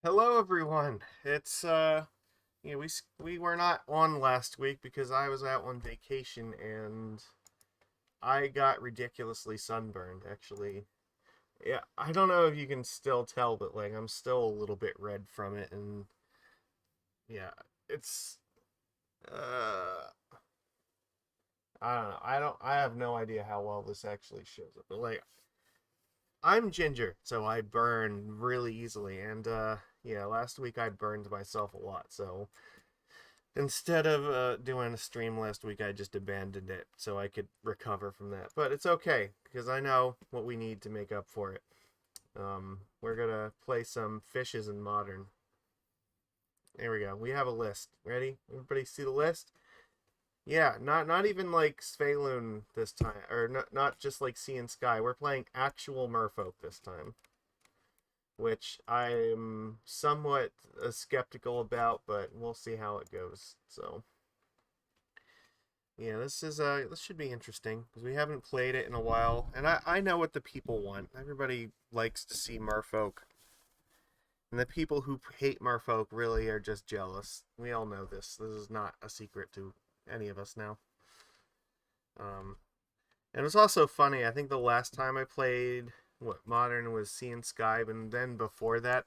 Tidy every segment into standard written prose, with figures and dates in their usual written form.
Hello everyone. We were not on last week because I was out on vacation and I got ridiculously sunburned actually. Yeah, I don't know if you can still tell, but like I'm still a little bit red from it, and yeah, it's uh I don't know. I have no idea how well this actually shows up. But like I'm ginger, so I burn really easily, and yeah, last week I burned myself a lot, so instead of doing a stream last week, I just abandoned it so I could recover from that. But it's okay because I know what we need to make up for it. We're gonna play some fishes in modern. There we go. We have a list. Ready? Everybody see the list? Yeah, not even like Svyelun this time, or not just like Sea and Sky. We're playing actual Merfolk this time, which I'm somewhat skeptical about, but we'll see how it goes. So. Yeah, this should be interesting because we haven't played it in a while, and I know what the people want. Everybody likes to see Merfolk, and the people who hate Merfolk really are just jealous. We all know this. This is not a secret to any of us now. Um, and it was also funny. I think the last time I played what Modern was Sea and Sky, and then before that,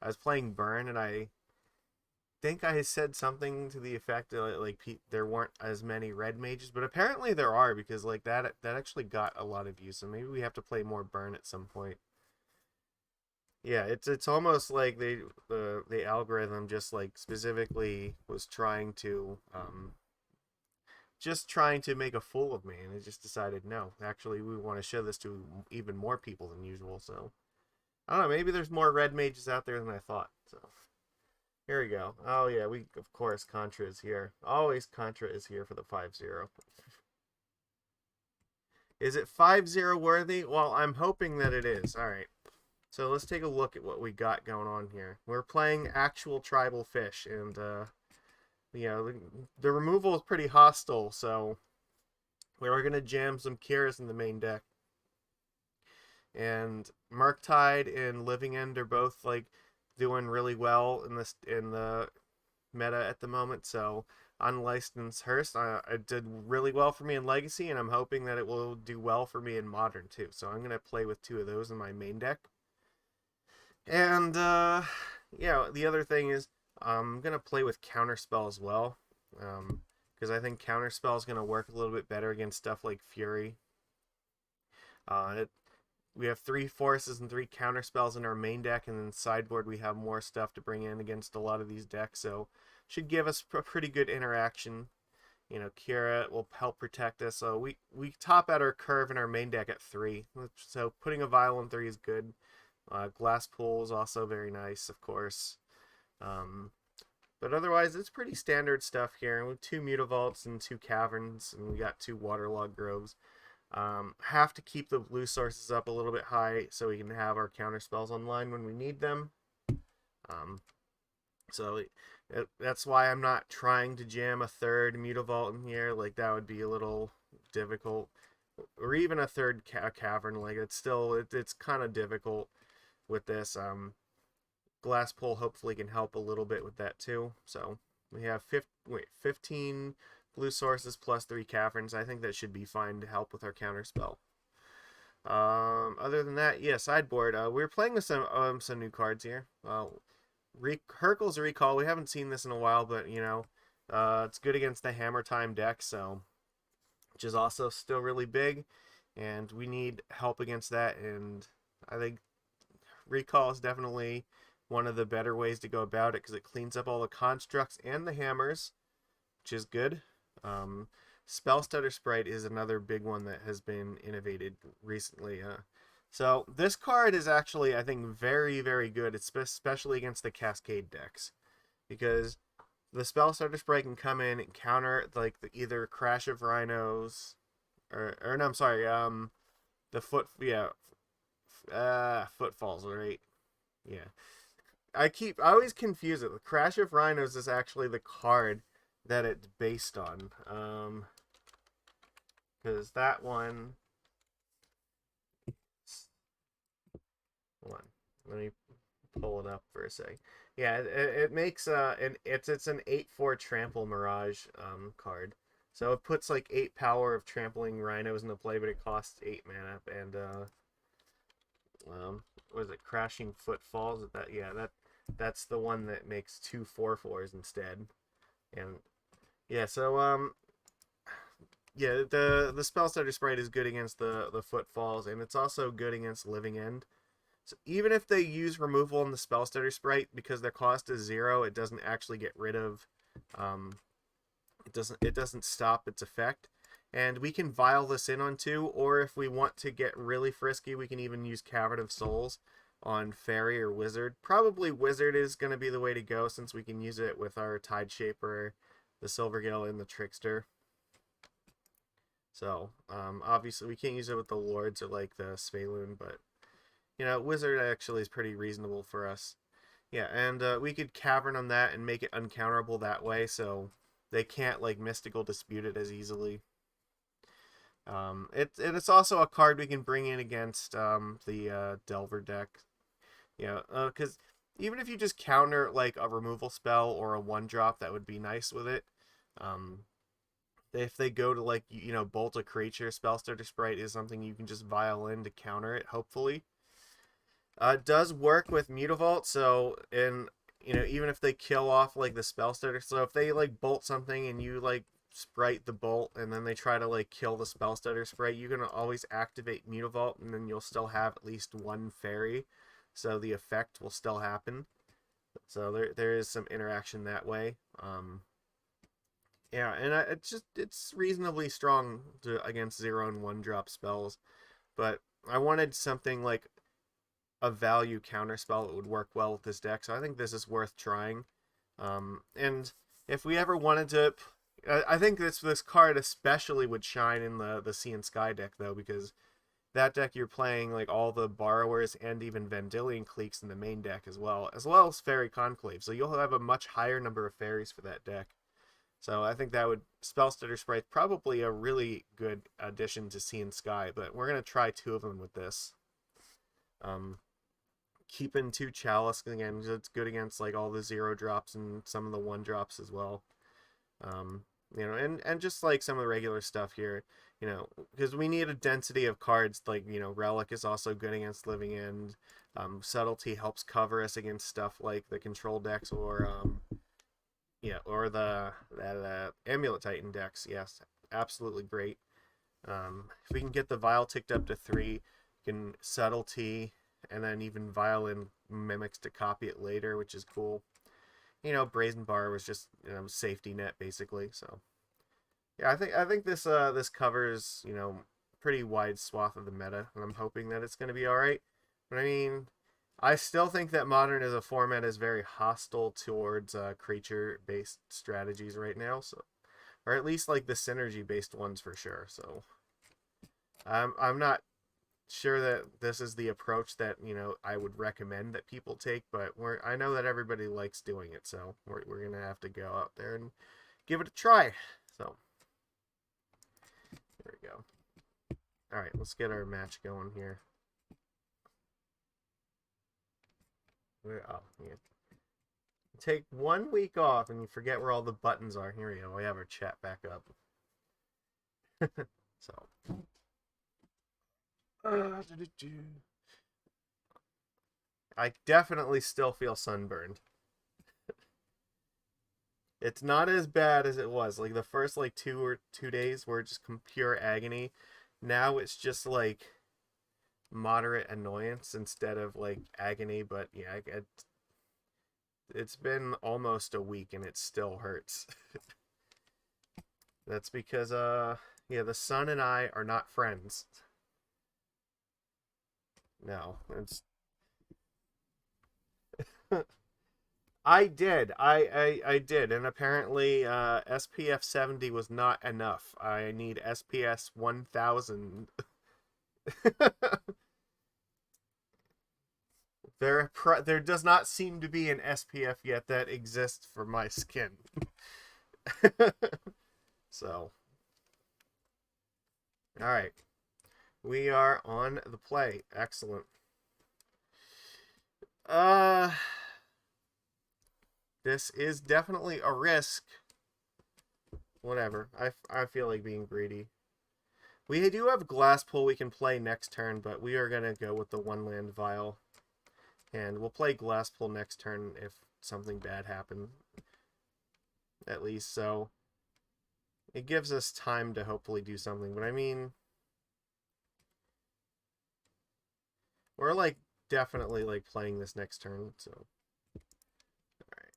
I was playing Burn, and I think I said something to the effect that like there weren't as many red mages, but apparently there are because like that actually got a lot of use, and maybe we have to play more burn at some point. Yeah, it's almost like the algorithm just like specifically was trying to make a fool of me, and it just decided no, actually we want to show this to even more people than usual. So I don't know, maybe there's more red mages out there than I thought. So. Here we go. Oh yeah, we of course Contra is here. Always Contra is here for the 5-0. Is it 5-0 worthy? Well, I'm hoping that it is. All right. So let's take a look at what we got going on here. We're playing actual tribal fish, and the removal is pretty hostile, so we're gonna jam some Kiras in the main deck. And Murktide and Living End are both like doing really well in the meta at the moment. So Unlicensed Hearst, it did really well for me in Legacy, and I'm hoping that it will do well for me in Modern too. So I'm gonna play with two of those in my main deck. And yeah, the other thing is I'm gonna play with Counterspell as well, because I think Counterspell is gonna work a little bit better against stuff like Fury. It We have three forces and three counter spells in our main deck, and then sideboard we have more stuff to bring in against a lot of these decks. So should give us a pretty good interaction. Kira will help protect us. So we top out our curve in our main deck at 3. So putting a vial on 3 is good. Glasspool is also very nice, of course. But otherwise, it's pretty standard stuff here. We have 2 Mutavaults and 2 Caverns, and we got 2 Waterlogged Groves. Have to keep the blue sources up a little bit high so we can have our counter spells online when we need them. So that's why I'm not trying to jam a third Mutavault in here. Like that would be a little difficult, or even a third cavern. Like it's kind of difficult with this. Glasspool hopefully can help a little bit with that too. So we have 15 blue sources plus 3 caverns. I think that should be fine to help with our counterspell. Other than that, yeah, sideboard. We're playing with some new cards here. Hurkyl's Recall. We haven't seen this in a while, but it's good against the Hammer Time deck, so which is also still really big, and we need help against that. And I think Recall is definitely one of the better ways to go about it because it cleans up all the constructs and the hammers, which is good. Spellstutter Sprite is another big one that has been innovated recently. So this card is actually, I think, very, very good, especially against the Cascade decks, because the Spellstutter Sprite can come in and counter like either Crash of Rhinos, or no, I'm sorry, Footfalls, right? Yeah, I always confuse it. The Crash of Rhinos is actually the card that it's based on. Because that one. Hold on. Let me pull it up for a sec. Yeah, it makes it's an 8/4 trample mirage card. So it puts like 8 power of trampling rhinos into play, but it costs 8 mana and was it crashing footfalls? That yeah, that's the one that makes 2 4/4s instead. And yeah, so yeah, the Spellstutter Sprite is good against the footfalls, and it's also good against Living End. So even if they use removal in the Spellstutter Sprite, because their cost is 0, it doesn't actually get rid of, um, it doesn't stop its effect. And we can vial this in on 2, or if we want to get really frisky, we can even use Cavern of Souls on Fairy or Wizard. Probably Wizard is going to be the way to go, since we can use it with our Tide Shaper, the Silvergill, and the Trickster. So, obviously we can't use it with the Lords or like the Svyelun, but Wizard actually is pretty reasonable for us. Yeah, and we could Cavern on that and make it uncounterable that way, so they can't like Mystical Dispute it as easily. It's also a card we can bring in against the Delver deck. Because even if you just counter like a removal spell or a 1-drop, that would be nice with it. If they go to like Bolt a Creature, Spellstutter Sprite is something you can just vial in to counter it, hopefully. It does work with Mutavault, so even if they kill off like the Spellstutter, so if they like bolt something and you like sprite the bolt and then they try to like kill the Spellstutter Sprite, you can always activate Mutavault and then you'll still have at least 1 fairy, so the effect will still happen. So there is some interaction that way. Yeah, and it's reasonably strong against 0 and 1-drop spells, but I wanted something like a value counterspell that would work well with this deck, so I think this is worth trying. And if we ever wanted to, I think this card especially would shine in the Sea and Sky deck though, because that deck you're playing like all the Borrowers and even Vendilion Cliques in the main deck as well as Fairy Conclave, so you'll have a much higher number of fairies for that deck. So I think that would Spellstutter Sprite probably a really good addition to Sea and Sky, but we're gonna try 2 of them with this. Keeping 2 Chalice again, it's good against like all the 0-drops and some of the 1-drops as well. And just like some of the regular stuff here, because we need a density of cards. Like Relic is also good against Living End. Subtlety helps cover us against stuff like the Control decks or or the that Amulet Titan decks. Yes, absolutely great. If we can get the Vial ticked up to 3, we can Subtlety and then even Violin Mimics to copy it later, which is cool. Brazen Borrower was just safety net basically. So yeah, I think this covers pretty wide swath of the meta, and I'm hoping that it's going to be all right. But I mean, I still think that Modern as a format is very hostile towards creature-based strategies right now. So, or at least like the synergy-based ones for sure. So, I'm not sure that this is the approach that I would recommend that people take, but I know that everybody likes doing it, so we're gonna have to go out there and give it a try. So there we go. All right, let's get our match going here. Oh, yeah. Take 1 week off and you forget where all the buttons are. Here we go. We have our chat back up. So. I definitely still feel sunburned. It's not as bad as it was. Like the first like 2 days were just pure agony. Now it's just like moderate annoyance instead of like agony. But yeah, it's been almost a week and it still hurts. That's because yeah, the sun and I are not friends. No, it's I did. I did, and apparently SPF 70 was not enough. I need SPS 1000. There does not seem to be an SPF yet that exists for my skin. So, all right. We are on the play. Excellent. Uh This is definitely a risk. Whatever. I feel like being greedy. We do have Glasspool we can play next turn, but we are going to go with the 1-land Vial. And we'll play Glasspool next turn if something bad happens. At least, so it gives us time to hopefully do something. But I mean, we're like definitely like playing this next turn, so alright.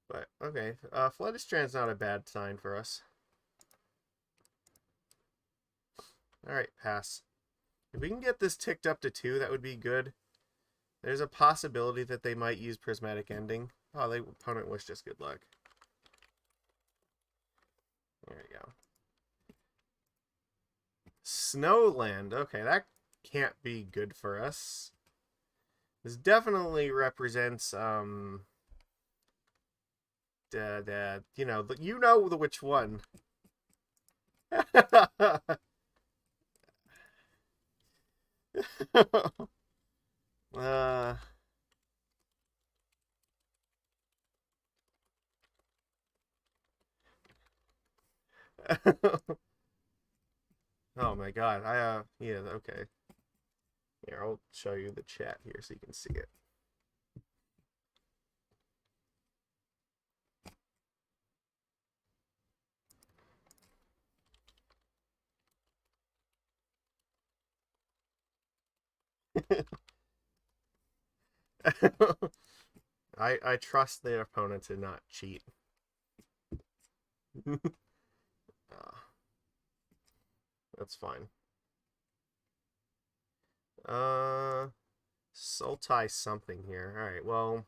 But okay, Flutterstrand's not a bad sign for us. Alright, pass. If we can get this ticked up to 2, that would be good. There's a possibility that they might use Prismatic Ending. Oh, the opponent wished us good luck. There we go. Snowland. Okay, that can't be good for us. This definitely represents, you know which one. Oh my god, yeah, okay. Here, I'll show you the chat here so you can see it. I trust the opponent to not cheat. That's fine. Sultai something here. Alright, well.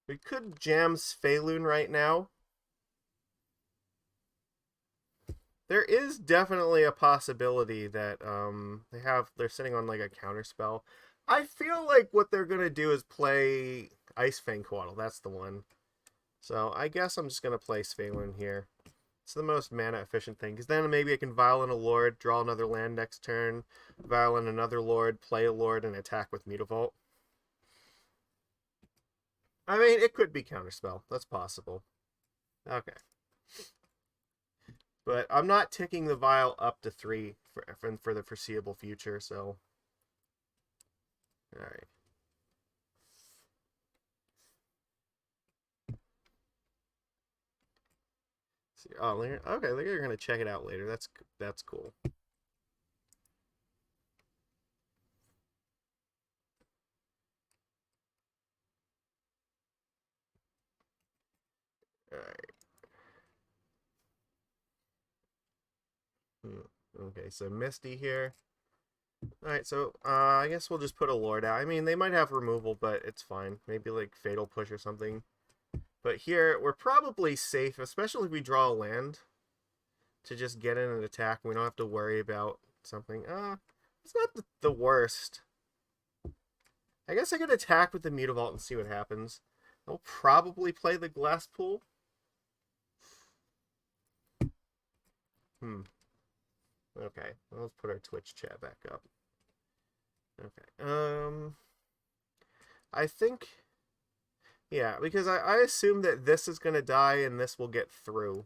We could jam Svyelun right now. There is definitely a possibility that they're sitting on like a counterspell. I feel like what they're gonna do is play Icefang Coatl. That's the one. So I guess I'm just gonna play Svyelun here. It's the most mana efficient thing, because then maybe I can Vial in a Lord, draw another land next turn, Vial in another Lord, play a Lord, and attack with Mutavault. I mean, it could be Counterspell. That's possible. Okay. But I'm not ticking the Vial up to 3 for the foreseeable future, so... Alright. Oh, okay, they're going to check it out later. That's cool. Alright. Okay, so Misty here. Alright, so I guess we'll just put a Lord out. I mean, they might have removal, but it's fine. Maybe like Fatal Push or something. But here, we're probably safe, especially if we draw a land, to just get in and attack. We don't have to worry about something. It's not the worst. I guess I could attack with the Mutavault and see what happens. I'll probably play the Glasspool. Okay, let's put our Twitch chat back up. Okay, I think... Yeah, because I assume that this is going to die and this will get through.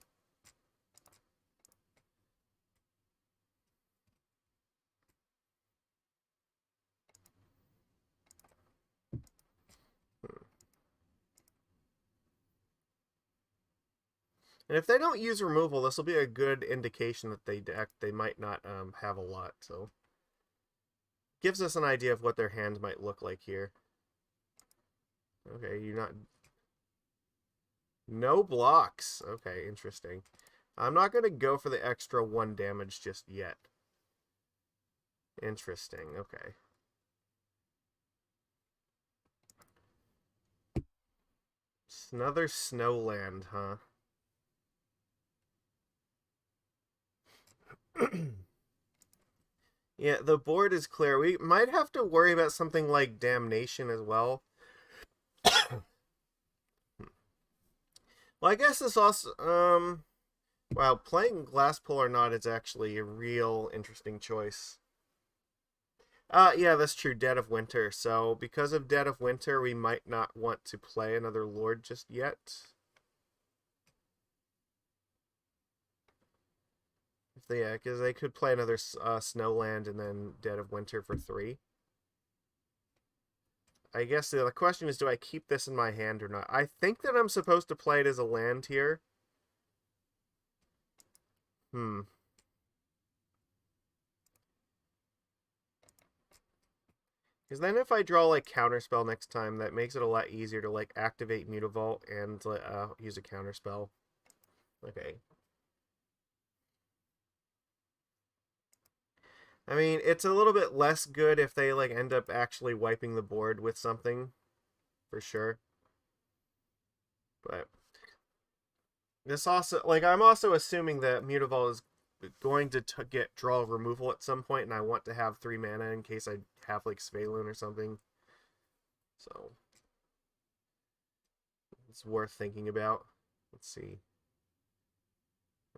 And if they don't use removal, this will be a good indication that they might not have a lot. So gives us an idea of what their hand might look like here. Okay, you're not... No blocks. Okay, interesting. I'm not going to go for the extra 1 damage just yet. Interesting, okay. It's another Snowland, huh? Yeah, the board is clear. We might have to worry about something like Damnation as well. Well, I guess this also... Wow, playing Glasspool or not is actually a real interesting choice. Yeah, that's true. Dead of Winter. So because of Dead of Winter, we might not want to play another Lord just yet. If they, yeah, because they could play another Snowland and then Dead of Winter for 3. I guess the question is, do I keep this in my hand or not? I think that I'm supposed to play it as a land here. Hmm. Because then if I draw, like, Counterspell next time, that makes it a lot easier to, like, activate Mutavault and use a Counterspell. Okay. I mean, it's a little bit less good if they, like, end up actually wiping the board with something, for sure. But this also, like, I'm also assuming that Mutavault is going to get draw removal at some point, and I want to have 3 mana in case I have, like, Svyelun or something. So it's worth thinking about. Let's see.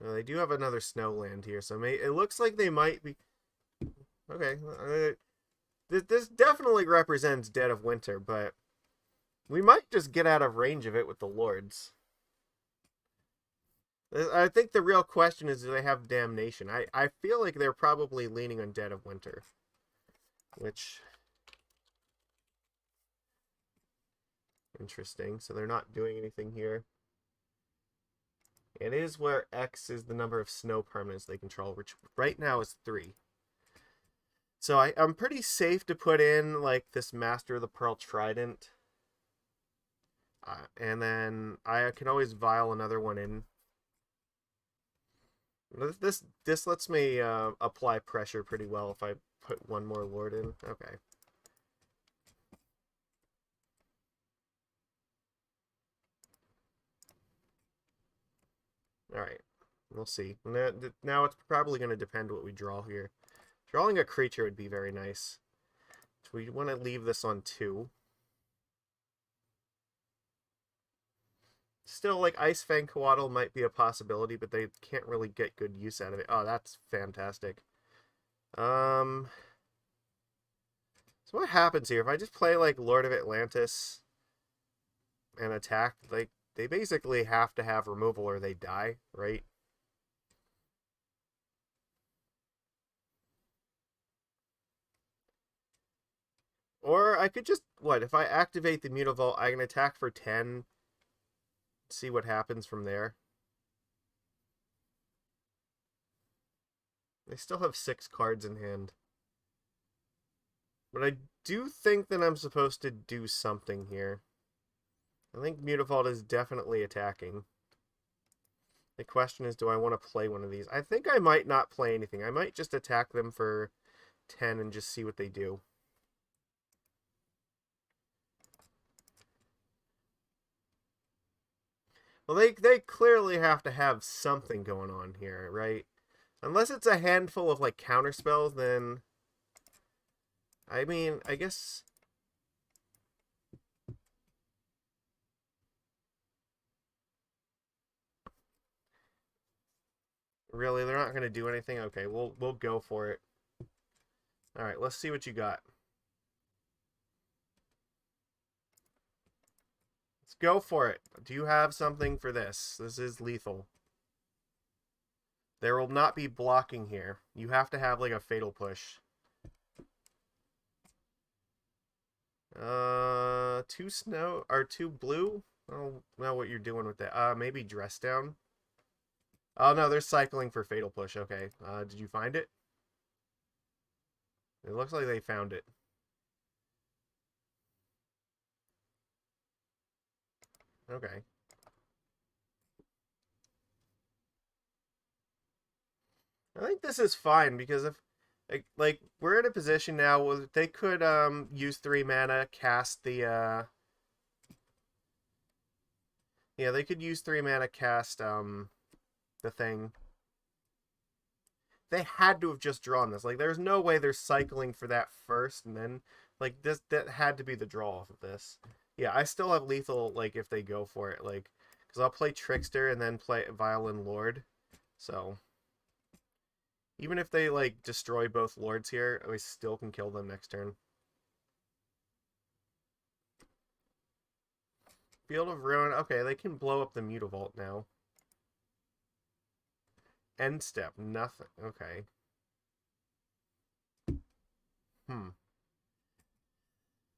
They do have another Snowland here, so it looks like they might be... Okay. This definitely represents Dead of Winter, but we might just get out of range of it with the Lords. I think the real question is, do they have Damnation? I feel like they're probably leaning on Dead of Winter, which... Interesting. So they're not doing anything here. It is where X is the number of snow permanents they control, which right now is 3. So I'm pretty safe to put in, like, this Master of the Pearl Trident. And then I can always vial another one in. This lets me apply pressure pretty well if I put one more Lord in. Okay. Alright. We'll see. Now it's probably going to depend what we draw here. Drawing a creature would be very nice. So we want to leave this on 2. Still, like, Ice Fang Coatl might be a possibility, but they can't really get good use out of it. Oh, that's fantastic. So what happens here? If I just play, like, Lord of Atlantis and attack, like, they basically have to have removal or they die, right? Or I could just, what, if I activate the Mutavault, I can attack for 10, see what happens from there. They still have 6 cards in hand. But I do think that I'm supposed to do something here. I think Mutavault is definitely attacking. The question is, do I want to play one of these? I think I might not play anything. I might just attack them for 10 and just see what they do. Well, they clearly have to have something going on here, right? Unless it's a handful of, like, counterspells, then... I mean, I guess... Really, they're not going to do anything? Okay, we'll go for it. Alright, let's see what you got. Let's go for it. Do you have something for this? This is lethal. There will not be blocking here. You have to have, like, a fatal push. 2 snow or 2 blue? I don't know what you're doing with that. Maybe dress down. Oh no, they're cycling for fatal push. Okay. Did you find it? It looks like they found it. Okay. I think this is fine because if like we're in a position now where they could use 3 mana, cast the yeah, they could use 3 mana, cast the thing. They had to have just drawn this. Like, there's no way they're cycling for that first and then, like, this that had to be the draw off of this. Yeah, I still have lethal, like, if they go for it, like, because I'll play Trickster and then play Violin Lord. So Even if they, like, destroy both lords here, we still can kill them next turn. Field of Ruin. Okay, they can blow up the Mutavault now. End step. Nothing. Okay.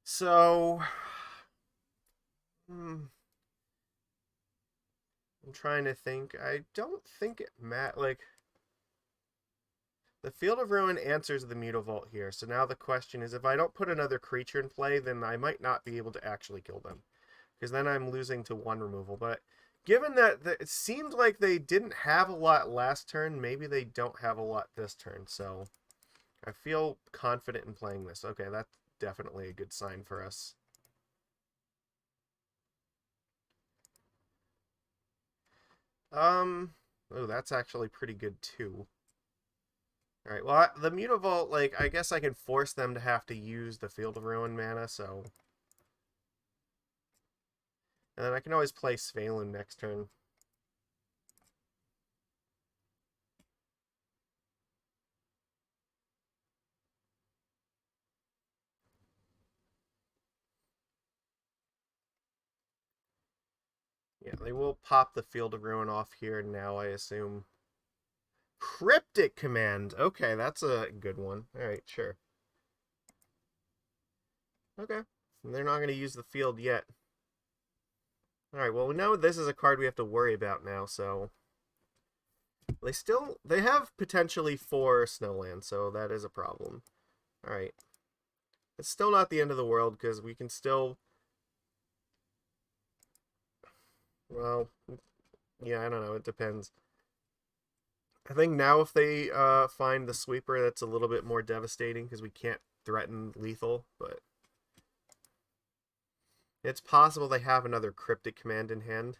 So... I'm trying to think. I don't think it like... The Field of Ruin answers the Mutavault here, so now the question is, if I don't put another creature in play, then I might not be able to actually kill them. Because then I'm losing to one removal. But given that it seemed like they didn't have a lot last turn, maybe they don't have a lot this turn, so I feel confident in playing this. Okay, that's definitely a good sign for us. Oh, that's actually pretty good too. Alright, well, the Mutavault, like, I guess I can force them to have to use the Field of Ruin mana, so... And then I can always play Svyelun next turn. Yeah, they will pop the Field of Ruin off here now, I assume. Cryptic Command! Okay, that's a good one. Alright, sure. Okay. They're not going to use the field yet. Alright, well, we know this is a card we have to worry about now, so... They have potentially 4 Snowlands, so that is a problem. Alright. It's still not the end of the world, because we can still... Well, yeah, I don't know, it depends. I think now if they find the Sweeper, that's a little bit more devastating, because we can't threaten lethal, but... It's possible they have another Cryptic Command in hand.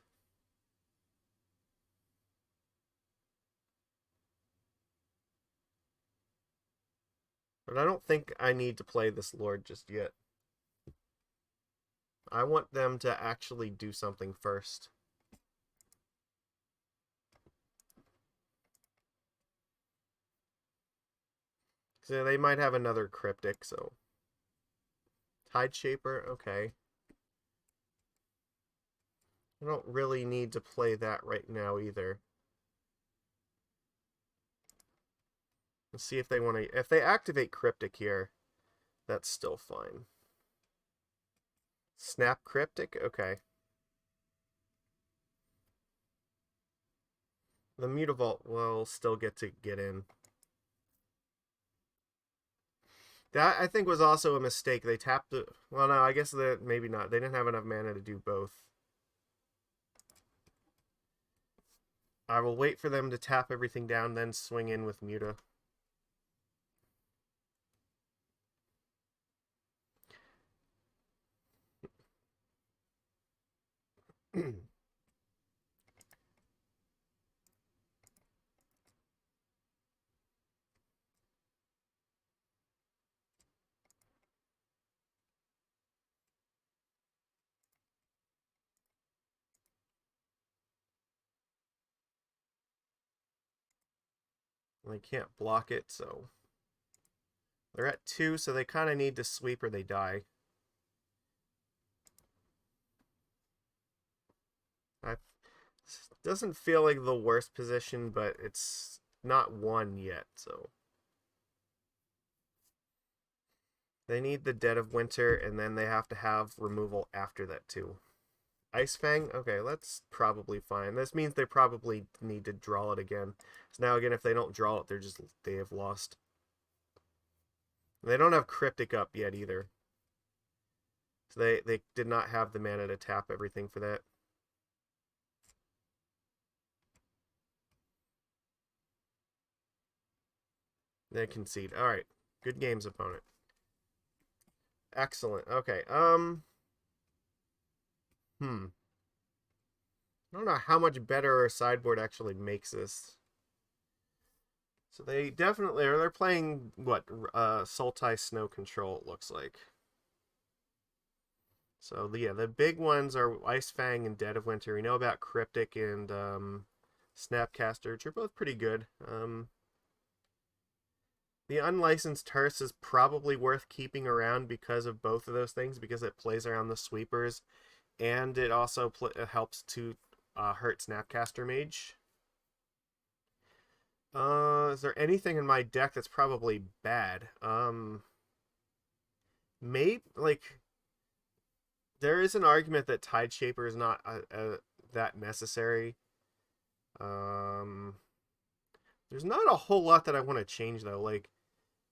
But I don't think I need to play this Lord just yet. I want them to actually do something first. So they might have another Cryptic, so... Tide Shaper, okay. I don't really need to play that right now either. Let's see if they want to... If they activate Cryptic here, that's still fine. Snap Cryptic? Okay. The Mutavault will still get to get in. That, I think, was also a mistake. They tapped the... Well, no, I guess that maybe not. They didn't have enough mana to do both. I will wait for them to tap everything down, then swing in with Muta. They can't block it, so... They're at 2, so they kind of need to sweep or they die. Doesn't feel like the worst position, but it's not won yet, so... They need the Dead of Winter, and then they have to have removal after that, too. Ice Fang? Okay, that's probably fine. This means they probably need to draw it again. So now, again, if they don't draw it, they have lost. They don't have Cryptic up yet, either. So they did not have the mana to tap everything for that. They concede. Alright. Good games, opponent. Excellent. Okay. I don't know how much better our sideboard actually makes this. So they definitely are. They're playing, what, Sultai Snow Control, it looks like. So, yeah, the big ones are Ice Fang and Dead of Winter. We know about Cryptic and Snapcaster, which are both pretty good. The unlicensed Hearse is probably worth keeping around because of both of those things, because it plays around the sweepers, and it also helps to hurt Snapcaster Mage. Is there anything in my deck that's probably bad? Maybe, like, there is an argument that Tide Shaper is not that necessary. Um, there's not a whole lot that I want to change, though. Like,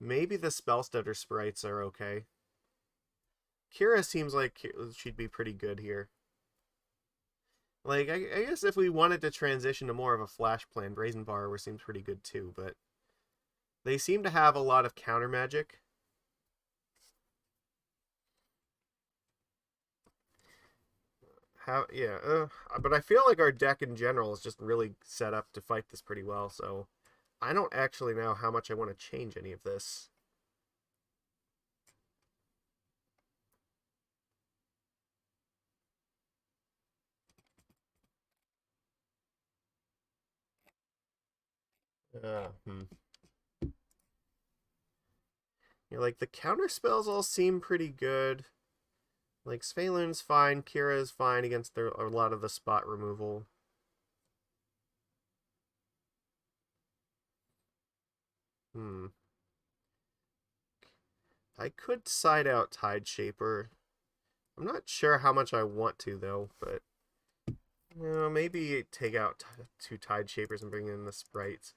maybe the Spellstutter Sprites are okay. Kira seems like she'd be pretty good here. Like, I guess if we wanted to transition to more of a flash plan, Brazen Borrower seems pretty good too, but they seem to have a lot of counter magic. But I feel like our deck in general is just really set up to fight this pretty well, so I don't actually know how much I want to change any of this. Hmm. Yeah, like the counter spells all seem pretty good. Like Svyelun's fine, Kira's fine against a lot of the spot removal. Hmm. I could side out Tide Shaper. I'm not sure how much I want to though, but maybe take out two Tide Shapers and bring in the sprites.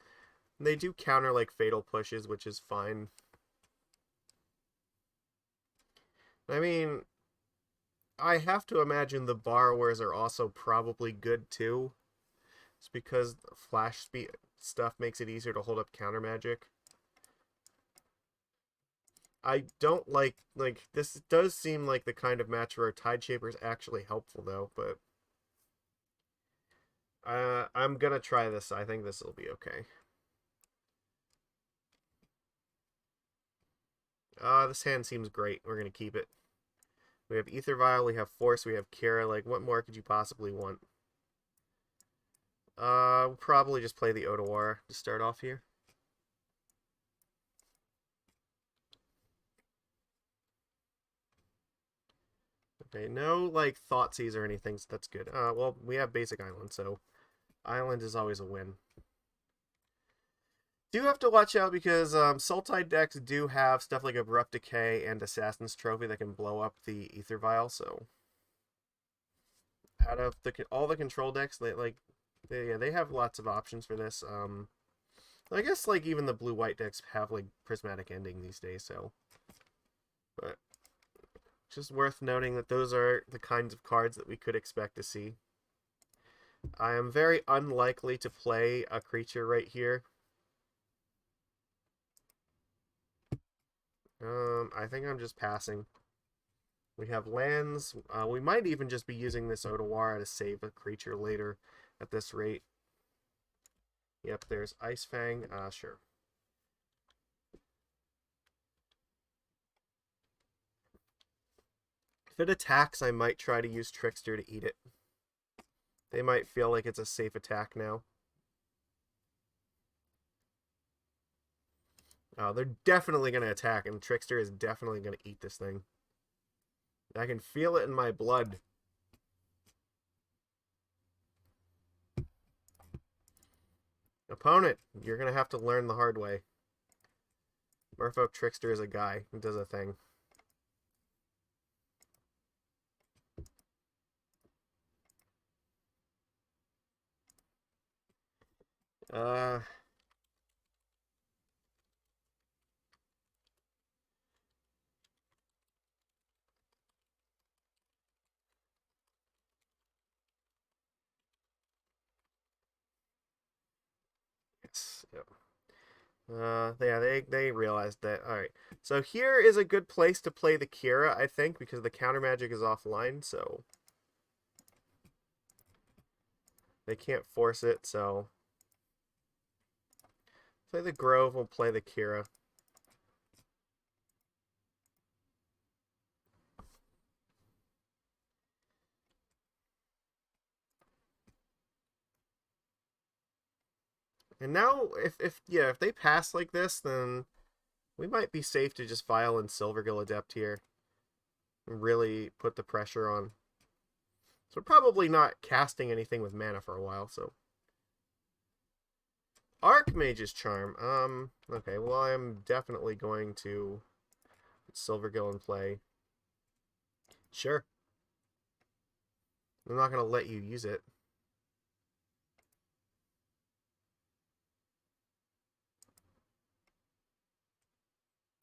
They do counter like fatal pushes, which is fine. I mean, I have to imagine the borrowers are also probably good too. It's because flash speed stuff makes it easier to hold up counter magic. I don't like this does seem like the kind of match where Tide Shaper is actually helpful though, but I'm gonna try this. I think this will be okay. This hand seems great. We're gonna keep it. We have Aether Vial, we have Force, we have Kira. Like, what more could you possibly want? We'll probably just play the Otawara to start off here. Okay, no like Thoughtseize or anything, so that's good. Well, we have basic Island, so Island is always a win. Do have to watch out because Sultide decks do have stuff like Abrupt Decay and Assassin's Trophy that can blow up the Aether Vial. So out of all the control decks, they have lots of options for this. I guess like even the blue-white decks have like Prismatic Ending these days. So, but just worth noting that those are the kinds of cards that we could expect to see. I am very unlikely to play a creature right here. I think I'm just passing. We have lands. We might even just be using this Otawara to save a creature later at this rate. Yep, there's Ice Fang. Sure. If it attacks, I might try to use Trickster to eat it. They might feel like it's a safe attack now. They're definitely going to attack, and Trickster is definitely going to eat this thing. I can feel it in my blood. Opponent, you're going to have to learn the hard way. Merfolk Trickster is a guy who does a thing. Uh, yes, yep. Yeah, they realized that. All right, so here is a good place to play the Kira, I think, because the counter magic is offline, so they can't force it. So play the Grove. We'll play the Kira. And now, if they pass like this, then We might be safe to just Vial and Silvergill Adept here. Really put the pressure on. So we're probably not casting anything with mana for a while, so. Archmage's Charm. Okay, well, I'm definitely going to put Silvergill in play. Sure. I'm not going to let you use it.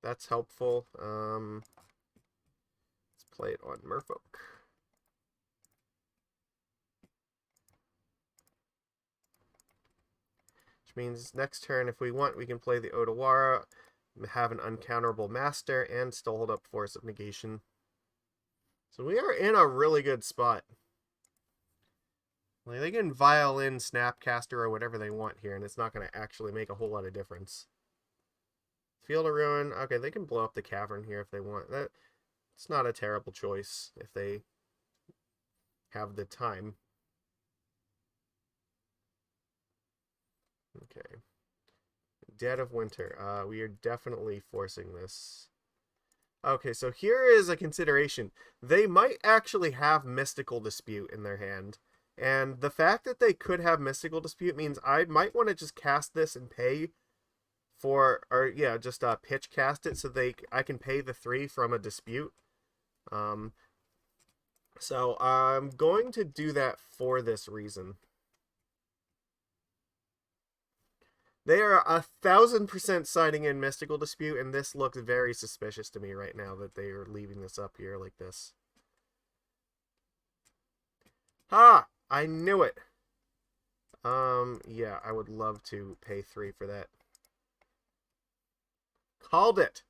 That's helpful. Let's play it on Merfolk. Which means next turn, if we want, we can play the Otawara, have an uncounterable Master, and still hold up Force of Negation. So we are in a really good spot. Like, they can Vial in Snapcaster or whatever they want here, and it's not going to actually make a whole lot of difference. Field of Ruin. Okay, they can blow up the Cavern here if they want. It's not a terrible choice if they have the time. Okay. Dead of Winter. We are definitely forcing this. Okay, so here is a consideration. They might actually have Mystical Dispute in their hand. And the fact that they could have Mystical Dispute means I might want to just cast this and pay for, or yeah, just pitch cast it so I can pay the 3 from a Dispute. So I'm going to do that for this reason. They are 1,000% siding in Mystical Dispute, and this looks very suspicious to me right now that they are leaving this up here like this. Ha! I knew it! Yeah, I would love to pay 3 for that. Called it!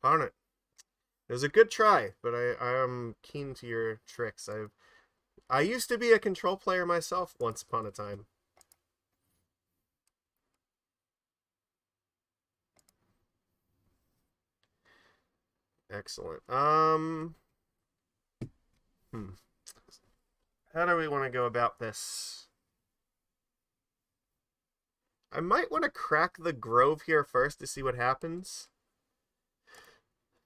Darn it. It was a good try, but I am keen to your tricks. I used to be a control player myself once upon a time. Excellent. How do we want to go about this? I might want to crack the Grove here first to see what happens.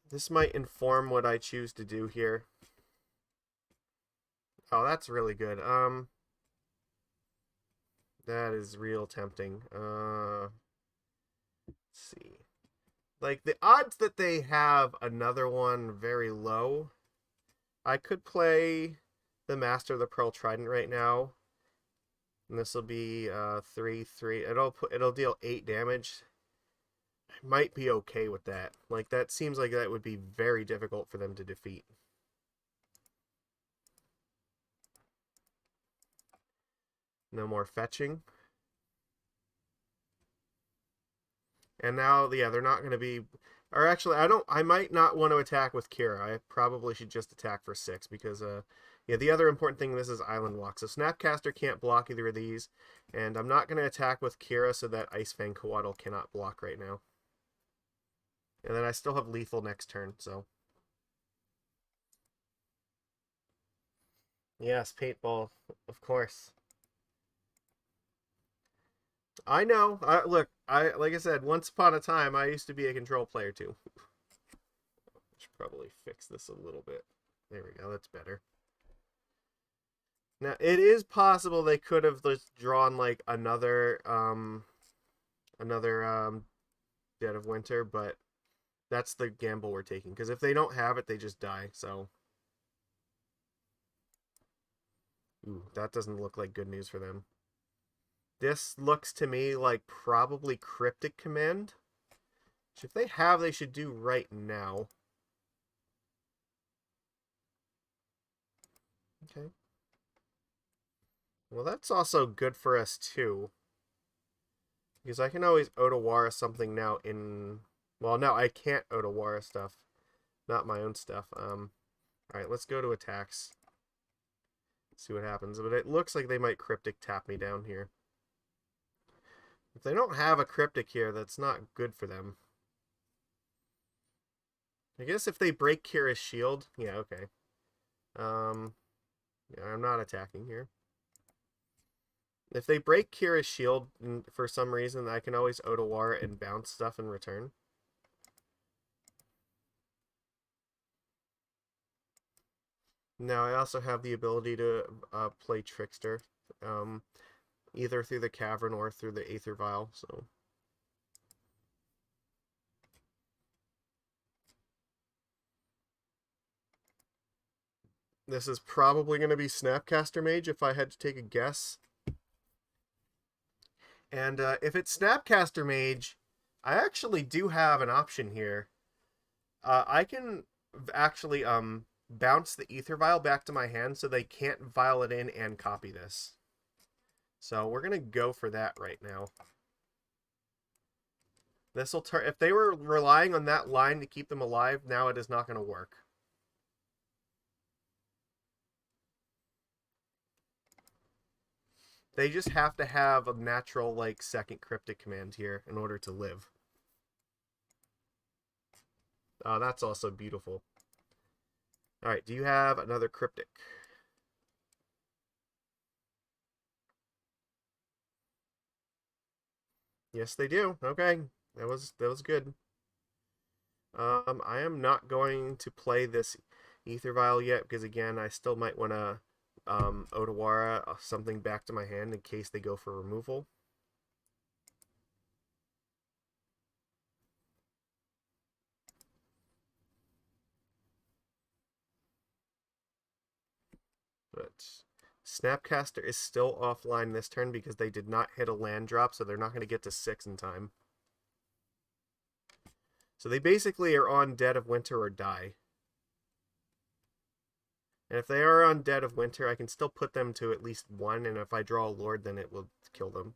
This might inform what I choose to do here. Oh, that's really good. That is real tempting. Let's see. Like, the odds that they have another one very low. I could play the Master of the Pearl Trident right now. And this will be 3/3. It'll deal 8 damage. I might be okay with that. Like, that seems like that would be very difficult for them to defeat. No more fetching. And now, yeah, they're not going to be... Or actually, I might not want to attack with Kira. I probably should just attack for 6 because, yeah, the other important thing in this is Island Walk. So Snapcaster can't block either of these. And I'm not going to attack with Kira so that Ice Fang Coatl cannot block right now. And then I still have lethal next turn, so... Yes, paintball, of course. I know. Look, like I said, once upon a time, I used to be a control player too. Should probably fix this a little bit. There we go. That's better. Now, it is possible they could have just drawn like another Dead of Winter, but that's the gamble we're taking. Because if they don't have it, they just die. So, ooh, that doesn't look like good news for them. This looks to me like probably Cryptic Command. Which if they have, they should do right now. Okay. Well, that's also good for us, too. Because I can always Otawara something now in... Well, no, I can't Otawara stuff. Not my own stuff. Alright, let's go to attacks. See what happens. But it looks like they might Cryptic tap me down here. If they don't have a Cryptic here, that's not good for them. I guess if they break Kira's shield... Yeah, okay. Yeah, I'm not attacking here. If they break Kira's shield for some reason, I can always Otawara and bounce stuff in return. Now I also have the ability to play Trickster, either through the Cavern or through the Aether Vial. So this is probably going to be Snapcaster Mage if I had to take a guess. And if it's Snapcaster Mage, I actually do have an option here. I can actually bounce the Aether Vial back to my hand so they can't vial it in and copy this. So we're going to go for that right now. This will turn. If they were relying on that line to keep them alive, now it is not going to work. They just have to have a natural, like, second cryptic command here in order to live. That's also beautiful. Alright, do you have another cryptic? Yes, they do. Okay, that was good. I am not going to play this Aether Vial yet because, again, I still might want to Otawara something back to my hand in case they go for removal. But Snapcaster is still offline this turn because they did not hit a land drop, so they're not going to get to 6 in time. So they basically are on Dead of Winter or die. And if they are on Dead of Winter, I can still put them to at least 1, and if I draw a Lord, then it will kill them.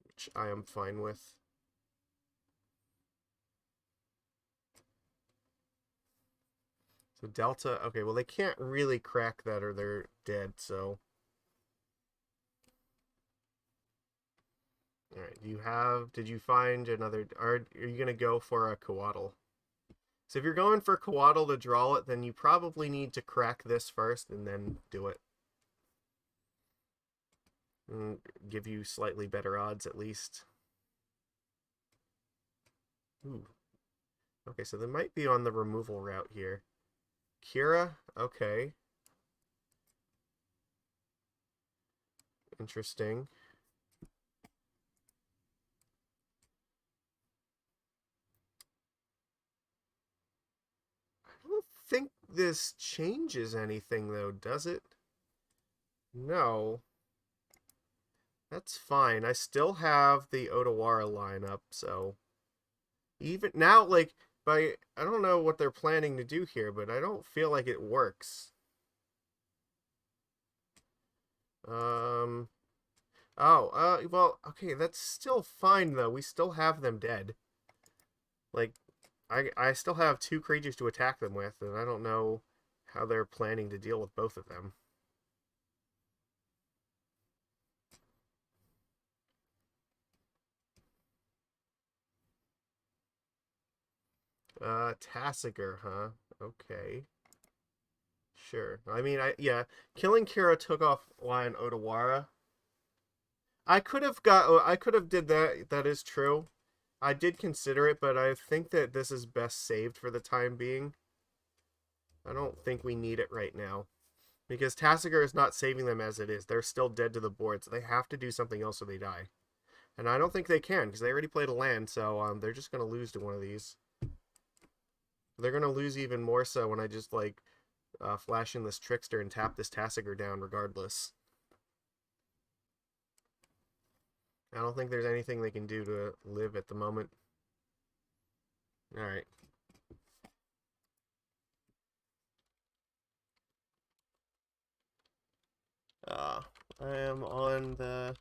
Which I am fine with. So Delta, okay, well they can't really crack that or they're dead, so. Alright, did you find another, are you going to go for a Coatl? So if you're going for Coatl to draw it, then you probably need to crack this first and then do it. And give you slightly better odds at least. Ooh. Okay, so they might be on the removal route here. Kira, okay. Interesting. I don't think this changes anything, though, does it? No. That's fine. I still have the Otawara lineup, so... Even now, like, I don't know what they're planning to do here, but I don't feel like it works. Well, okay, that's still fine, though. We still have them dead. Like, I still have 2 creatures to attack them with, and I don't know how they're planning to deal with both of them. Tassiger, huh? Okay. Sure. I mean, yeah, killing Kira took offline Otawara. I could have did that. That is true. I did consider it, but I think that this is best saved for the time being. I don't think we need it right now. Because Tassiger is not saving them as it is. They're still dead to the board, so they have to do something else or they die. And I don't think they can, because they already played a land, so they're just going to lose to one of these. They're going to lose even more so when I just, like, flash in this Trickster and tap this Tassiger down regardless. I don't think there's anything they can do to live at the moment. Alright. I am on the...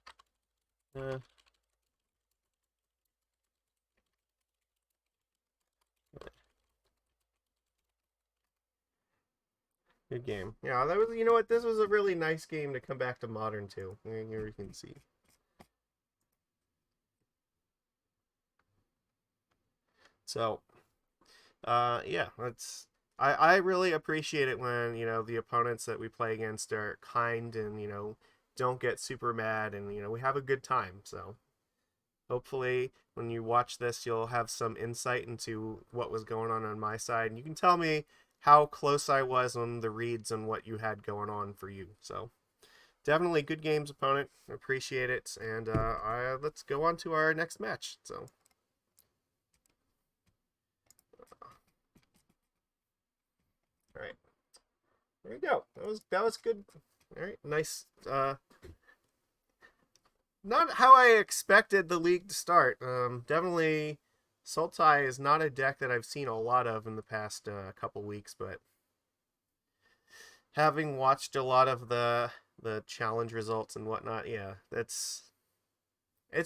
Good game. Yeah, that was, you know what, this was a really nice game to come back to Modern too. Here you can see. So, yeah, I really appreciate it when, you know, the opponents that we play against are kind and, you know, don't get super mad, and we have a good time. So hopefully when you watch this, you'll have some insight into what was going on my side, and you can tell me how close I was on the reads and what you had going on for you. So definitely good games, opponent. Appreciate it, and let's go on to our next match. So. All right, there you go. That was good. All right, nice. Not how I expected the league to start. Definitely, Sultai is not a deck that I've seen a lot of in the past couple weeks, but having watched a lot of the challenge results and whatnot, yeah, it's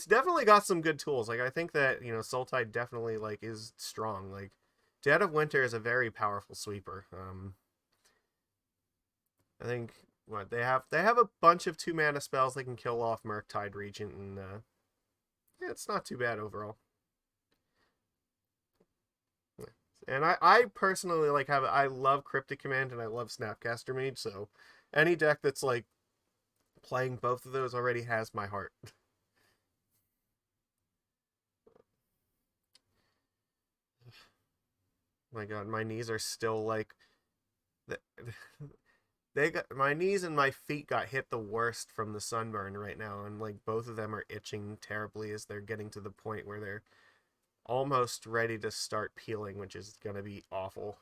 definitely got some good tools. Like I think that Sultai definitely is strong. Like Dead of Winter is a very powerful sweeper. I think they have a bunch of 2-mana spells that can kill off Murktide Regent, and yeah, it's not too bad overall. And I personally I love Cryptic Command and I love Snapcaster Mage, so any deck that's playing both of those already has my heart. My God, my knees are still my knees and my feet got hit the worst from the sunburn right now, and both of them are itching terribly as they're getting to the point where they're almost ready to start peeling, which is gonna be awful.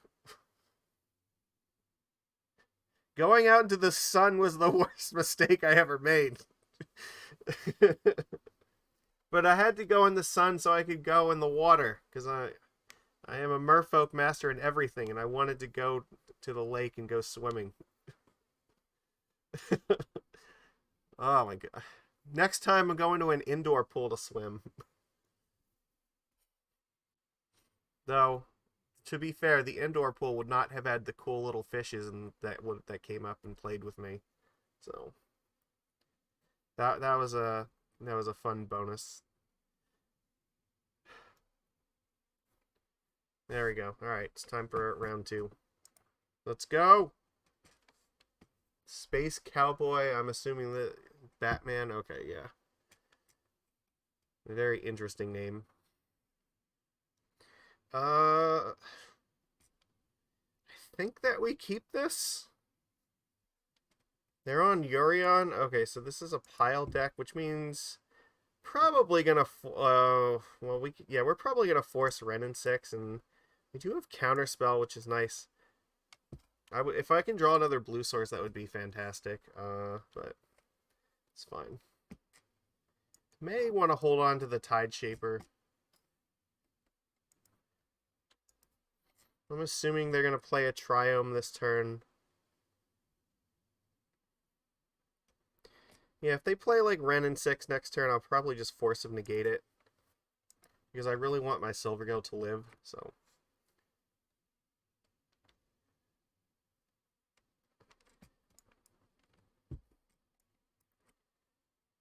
Going out into the sun was the worst mistake I ever made. But I had to go in the sun so I could go in the water, because I am a merfolk master in everything, and I wanted to go to the lake and go swimming. Oh my God. Next time I'm going to an indoor pool to swim. Though, to be fair, the indoor pool would not have had the cool little fishes and that came up and played with me. So that was a fun bonus. There we go. All right, it's time for round 2. Let's go. Space Cowboy. I'm assuming that Batman. Okay, yeah. A very interesting name. I think that we keep this. They're on Yorion. Okay, so this is a pile deck, which means probably gonna we're probably gonna force Wrenn and 6, and we do have Counterspell, which is nice. If I can draw another blue source, that would be fantastic. But it's fine. May want to hold on to the Tide Shaper. I'm assuming they're gonna play a Triome this turn. Yeah, if they play Wrenn and 6 next turn, I'll probably just Force of Negate it, because I really want my Silvergill to live. So.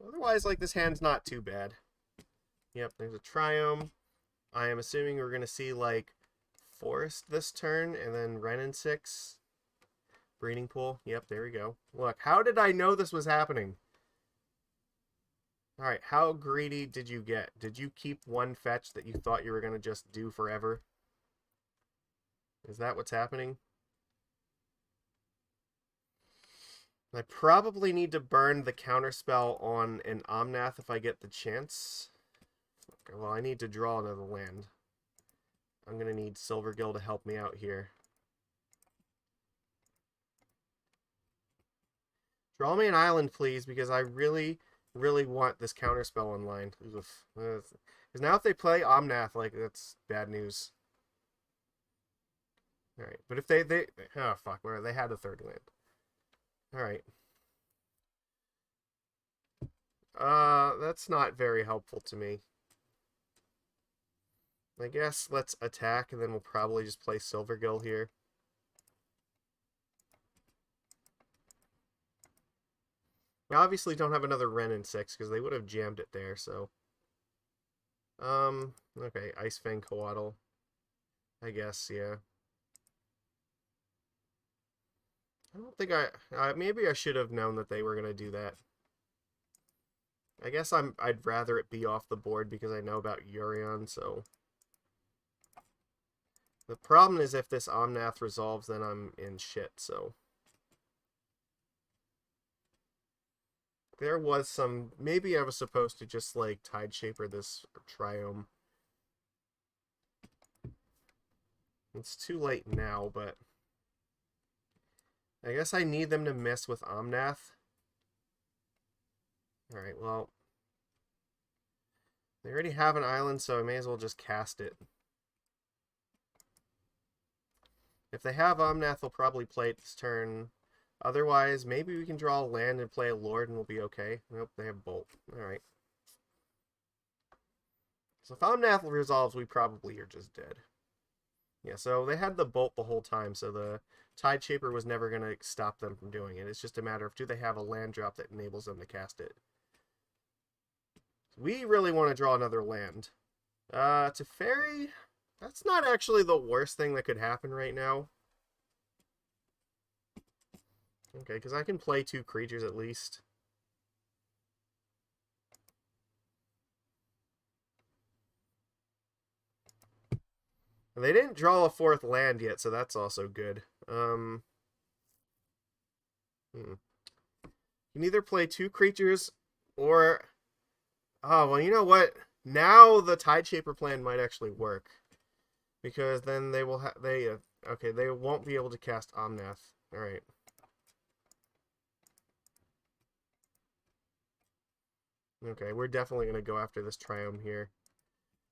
Otherwise, this hand's not too bad. Yep, there's a Triome. I am assuming we're going to see, Forest this turn, and then Wrenn and 6. Breeding Pool. Yep, there we go. Look, how did I know this was happening? Alright, how greedy did you get? Did you keep one fetch that you thought you were going to just do forever? Is that what's happening? I probably need to burn the Counterspell on an Omnath if I get the chance. Okay, well, I need to draw another land. I'm going to need Silvergill to help me out here. Draw me an island, please, because I really, really want this Counterspell online. Because now if they play Omnath, that's bad news. Alright, but if they oh, fuck, where they had a third land. Alright. That's not very helpful to me. I guess let's attack, and then we'll probably just play Silvergill here. We obviously don't have another Wrenn and 6, because they would have jammed it there, so. Okay, Ice Fang Coatl. I guess, yeah. I don't think maybe I should have known that they were going to do that. I guess I'd rather it be off the board because I know about Urion, so... The problem is if this Omnath resolves, then I'm in shit, so... There was some... Maybe I was supposed to just, like, Tideshaper this Triome. It's too late now, but... I guess I need them to miss with Omnath. Alright, well... They already have an island, so I may as well just cast it. If they have Omnath, they'll probably play it this turn. Otherwise, maybe we can draw a land and play a Lord and we'll be okay. Nope, they have Bolt. Alright. So if Omnath resolves, we probably are just dead. Yeah, so they had the Bolt the whole time, so the Tideshaper was never going to stop them from doing it. It's just a matter of, do they have a land drop that enables them to cast it? We really want to draw another land. Teferi, that's not actually the worst thing that could happen right now. Okay, because I can play 2 creatures at least. And they didn't draw a 4th land yet, so that's also good. You can either play 2 creatures or... Oh, well, you know what? Now the Tideshaper plan might actually work. Because then they will have... okay, they won't be able to cast Omnath. Alright. Okay, we're definitely going to go after this Triome here.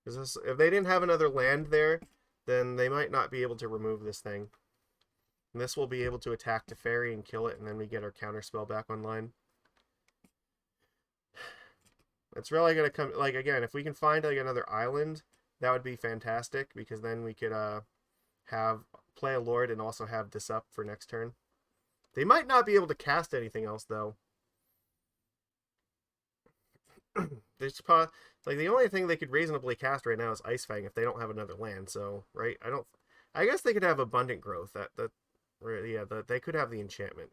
Because if they didn't have another land there, then they might not be able to remove this thing. And this will be able to attack Teferi and kill it, and then we get our Counterspell back online. It's really going to come... Like, again, if we can find, like, another island, that would be fantastic, because then we could play a Lord and also have this up for next turn. They might not be able to cast anything else, though. Like, the only thing they could reasonably cast right now is Ice Fang if they don't have another land, so, right? I guess they could have Abundant Growth. They could have the enchantment.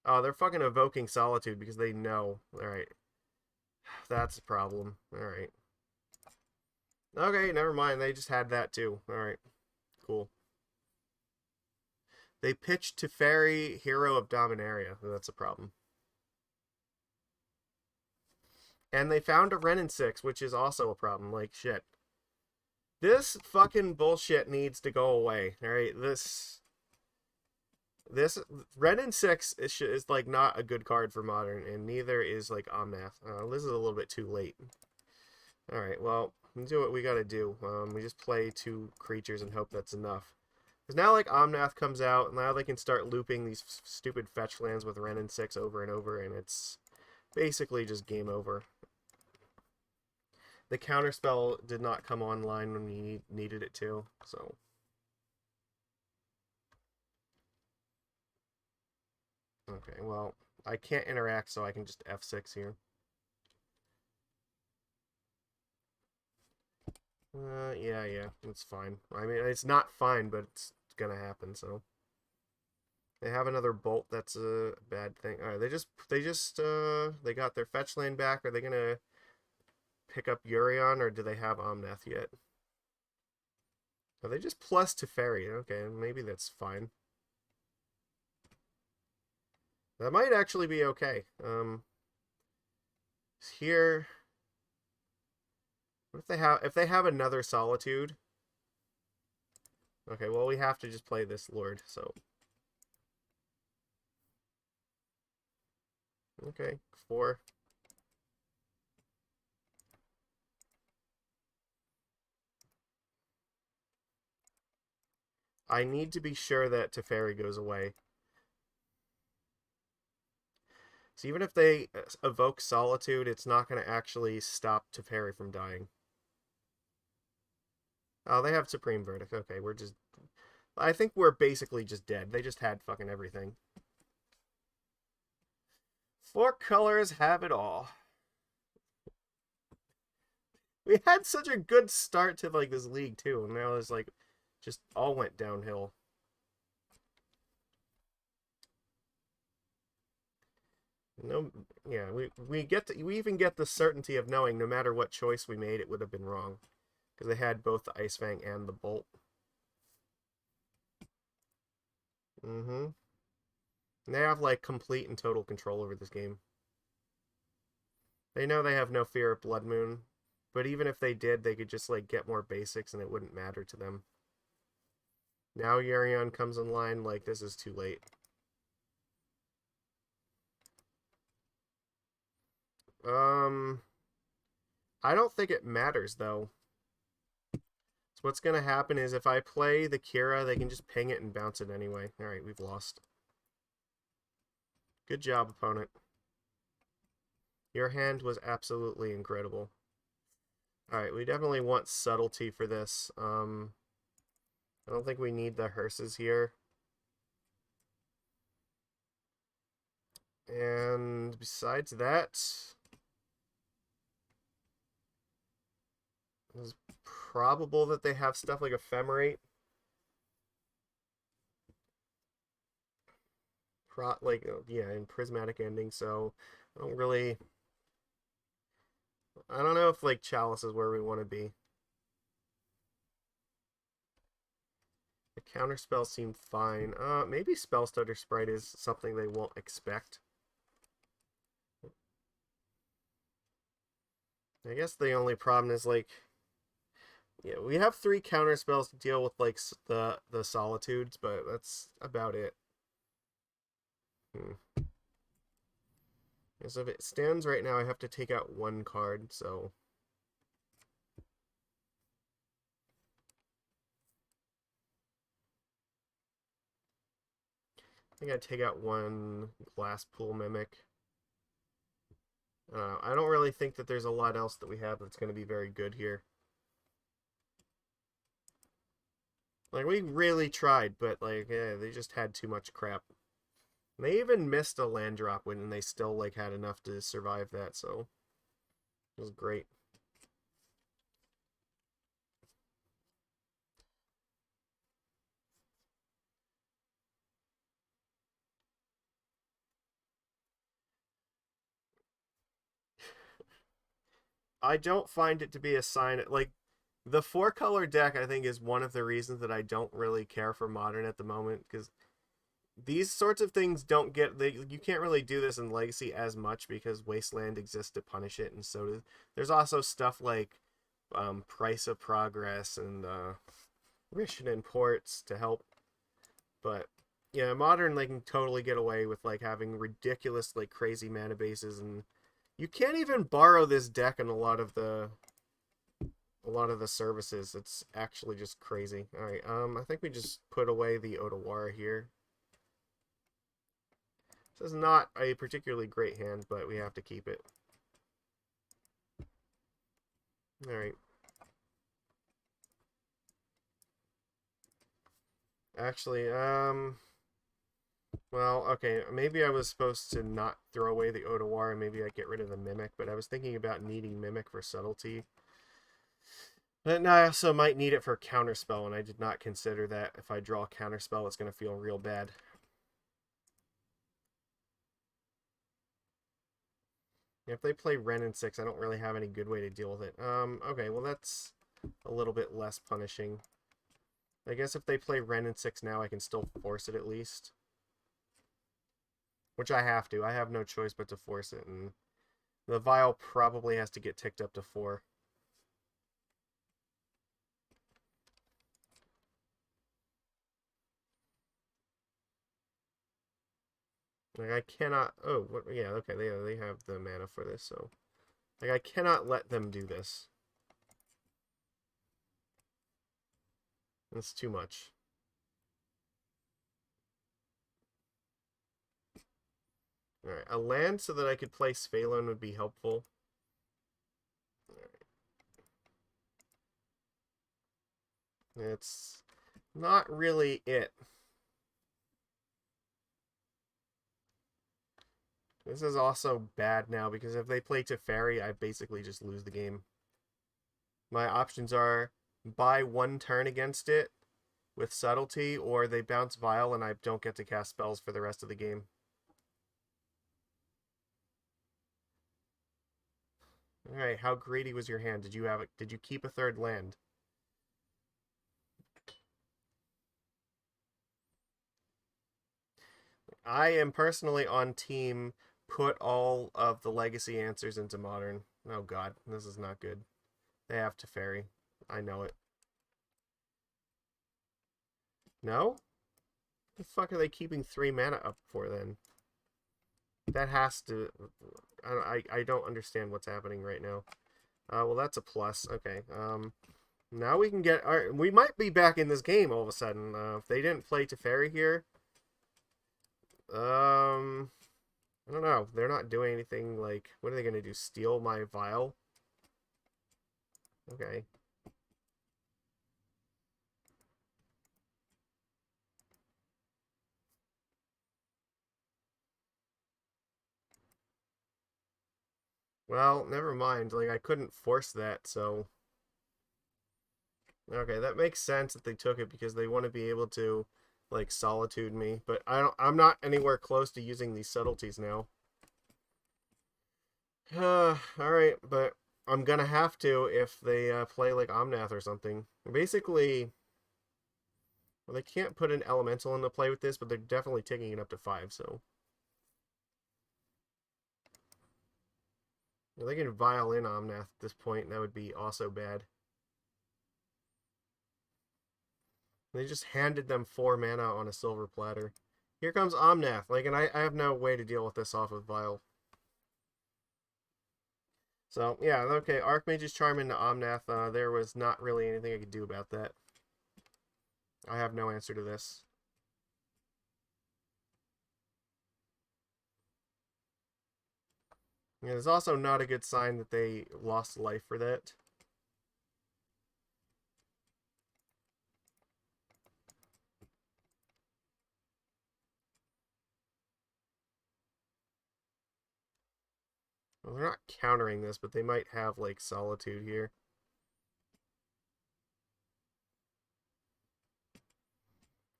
Oh, they're fucking evoking Solitude because they know. Alright. That's a problem. Alright. Okay, never mind. They just had that too. Alright. Cool. They pitched Teferi, Hero of Dominaria. That's a problem. And they found a Wrenn 6, which is also a problem. Like, shit. This fucking bullshit needs to go away. Alright, this Wrenn 6 is like not a good card for Modern, and neither is like Omnath. This is a little bit too late. Alright, well, let's do what we gotta do. We just play 2 creatures and hope that's enough. Because now, like, Omnath comes out, and now they can start looping these stupid fetch lands with Wrenn 6 over and over, and it's basically just game over. The Counterspell did not come online when we needed it to, so... Okay, well, I can't interact, so I can just F6 here. Yeah, it's fine. I mean, it's not fine, but it's gonna happen, so. They have another Bolt, that's a bad thing. Alright, they got their fetch land back. Are they gonna pick up Urion, or do they have Omnath yet? Are they just plus Teferi? Okay, maybe that's fine. That might actually be okay. Here... What if they have another Solitude? Okay, well, we have to just play this Lord, so... Okay, 4. I need to be sure that Teferi goes away. So even if they evoke Solitude, it's not going to actually stop Teferi from dying. Oh, they have Supreme Verdict. Okay, we're just... I think we're basically just dead. They just had fucking everything. 4 colors have it all. We had such a good start to, like, this league, too. And now it's, like, just all went downhill. No, yeah, we even get the certainty of knowing no matter what choice we made, it would have been wrong because they had both the Ice Fang and the Bolt. Mm-hmm. They have like complete and total control over this game. They know they have no fear of Blood Moon, but even if they did, they could just like get more basics and it wouldn't matter to them. Now Yarion comes online, like this is too late. I don't think it matters though. So what's gonna happen is if I play the Kira, they can just ping it and bounce it anyway. Alright, we've lost. Good job, opponent. Your hand was absolutely incredible. Alright, we definitely want Subtlety for this. I don't think we need the hearses here. And besides that, it's probable that they have stuff like Ephemerate. Yeah, and Prismatic Ending, so I don't really... I don't know if, like, Chalice is where we want to be. The Counterspell seemed fine. Maybe Spellstutter Sprite is something they won't expect. I guess the only problem is, like... Yeah, we have 3 counterspells to deal with, like, the Solitudes, but that's about it. As if it stands right now, I have to take out 1 card, so... I think I'd take out 1 Glasspool Mimic. I don't really think that there's a lot else that we have that's going to be very good here. Like, we really tried, but, like, yeah, they just had too much crap. And they even missed a land drop when they still, like, had enough to survive that, so... It was great. I don't find it to be a sign... Like, the 4-color deck, I think, is one of the reasons that I don't really care for Modern at the moment, because these sorts of things don't get... you can't really do this in Legacy as much because Wasteland exists to punish it, and so there's also stuff like Price of Progress and Rishadan Ports to help. But yeah, Modern, they can totally get away with like having ridiculous, like crazy mana bases, and you can't even borrow this deck in a lot of the services. It's actually just crazy. All right, I think we just put away the Otawara here. This is not a particularly great hand, but we have to keep it. All right. Actually, well, okay, maybe I was supposed to not throw away the Otawara, maybe I get rid of the Mimic, but I was thinking about needing Mimic for Subtlety. But I also might need it for Counterspell, and I did not consider that. If I draw Counterspell, it's going to feel real bad. If they play Wrenn and 6, I don't really have any good way to deal with it. Okay, well that's a little bit less punishing. I guess if they play Wrenn and 6 now, I can still force it at least. Which I have to. I have no choice but to force it, and the Vial probably has to get ticked up to 4. Like, I cannot... Oh, what, yeah, okay, they have the mana for this, so... Like, I cannot let them do this. It's too much. Alright, a land so that I could play Svyelun would be helpful. It's not really it. This is also bad now, because if they play Teferi, I basically just lose the game. My options are buy 1 turn against it with Subtlety, or they bounce Vial and I don't get to cast spells for the rest of the game. Alright, how greedy was your hand? Did you have it? Did you keep a third land? I am personally on team put all of the legacy answers into modern. Oh god, this is not good. They have Teferi. I know it. No? What the fuck are they keeping 3 mana up for then? That has to... I don't understand what's happening right now. Well, that's a plus. Okay. Now we can get... we might be back in this game all of a sudden. If they didn't play Teferi here... I don't know. They're not doing anything like... What are they going to do? Steal my vial? Okay. Well, never mind. Like, I couldn't force that, so... Okay, that makes sense that they took it because they want to be able to, like, solitude me. But I'm not anywhere close to using these subtleties now. Alright, but I'm gonna have to if they play, like, Omnath or something. Basically... Well, they can't put an elemental into play with this, but they're definitely taking it up to 5, so... Well, they can Vial in Omnath at this point, and that would be also bad. They just handed them 4 mana on a silver platter. Here comes Omnath, like, and I have no way to deal with this off of Vial. So, yeah, okay, Archmage's Charm into Omnath, there was not really anything I could do about that. I have no answer to this. Yeah, it's also not a good sign that they lost life for that. Well, they're not countering this, but they might have, like, Solitude here.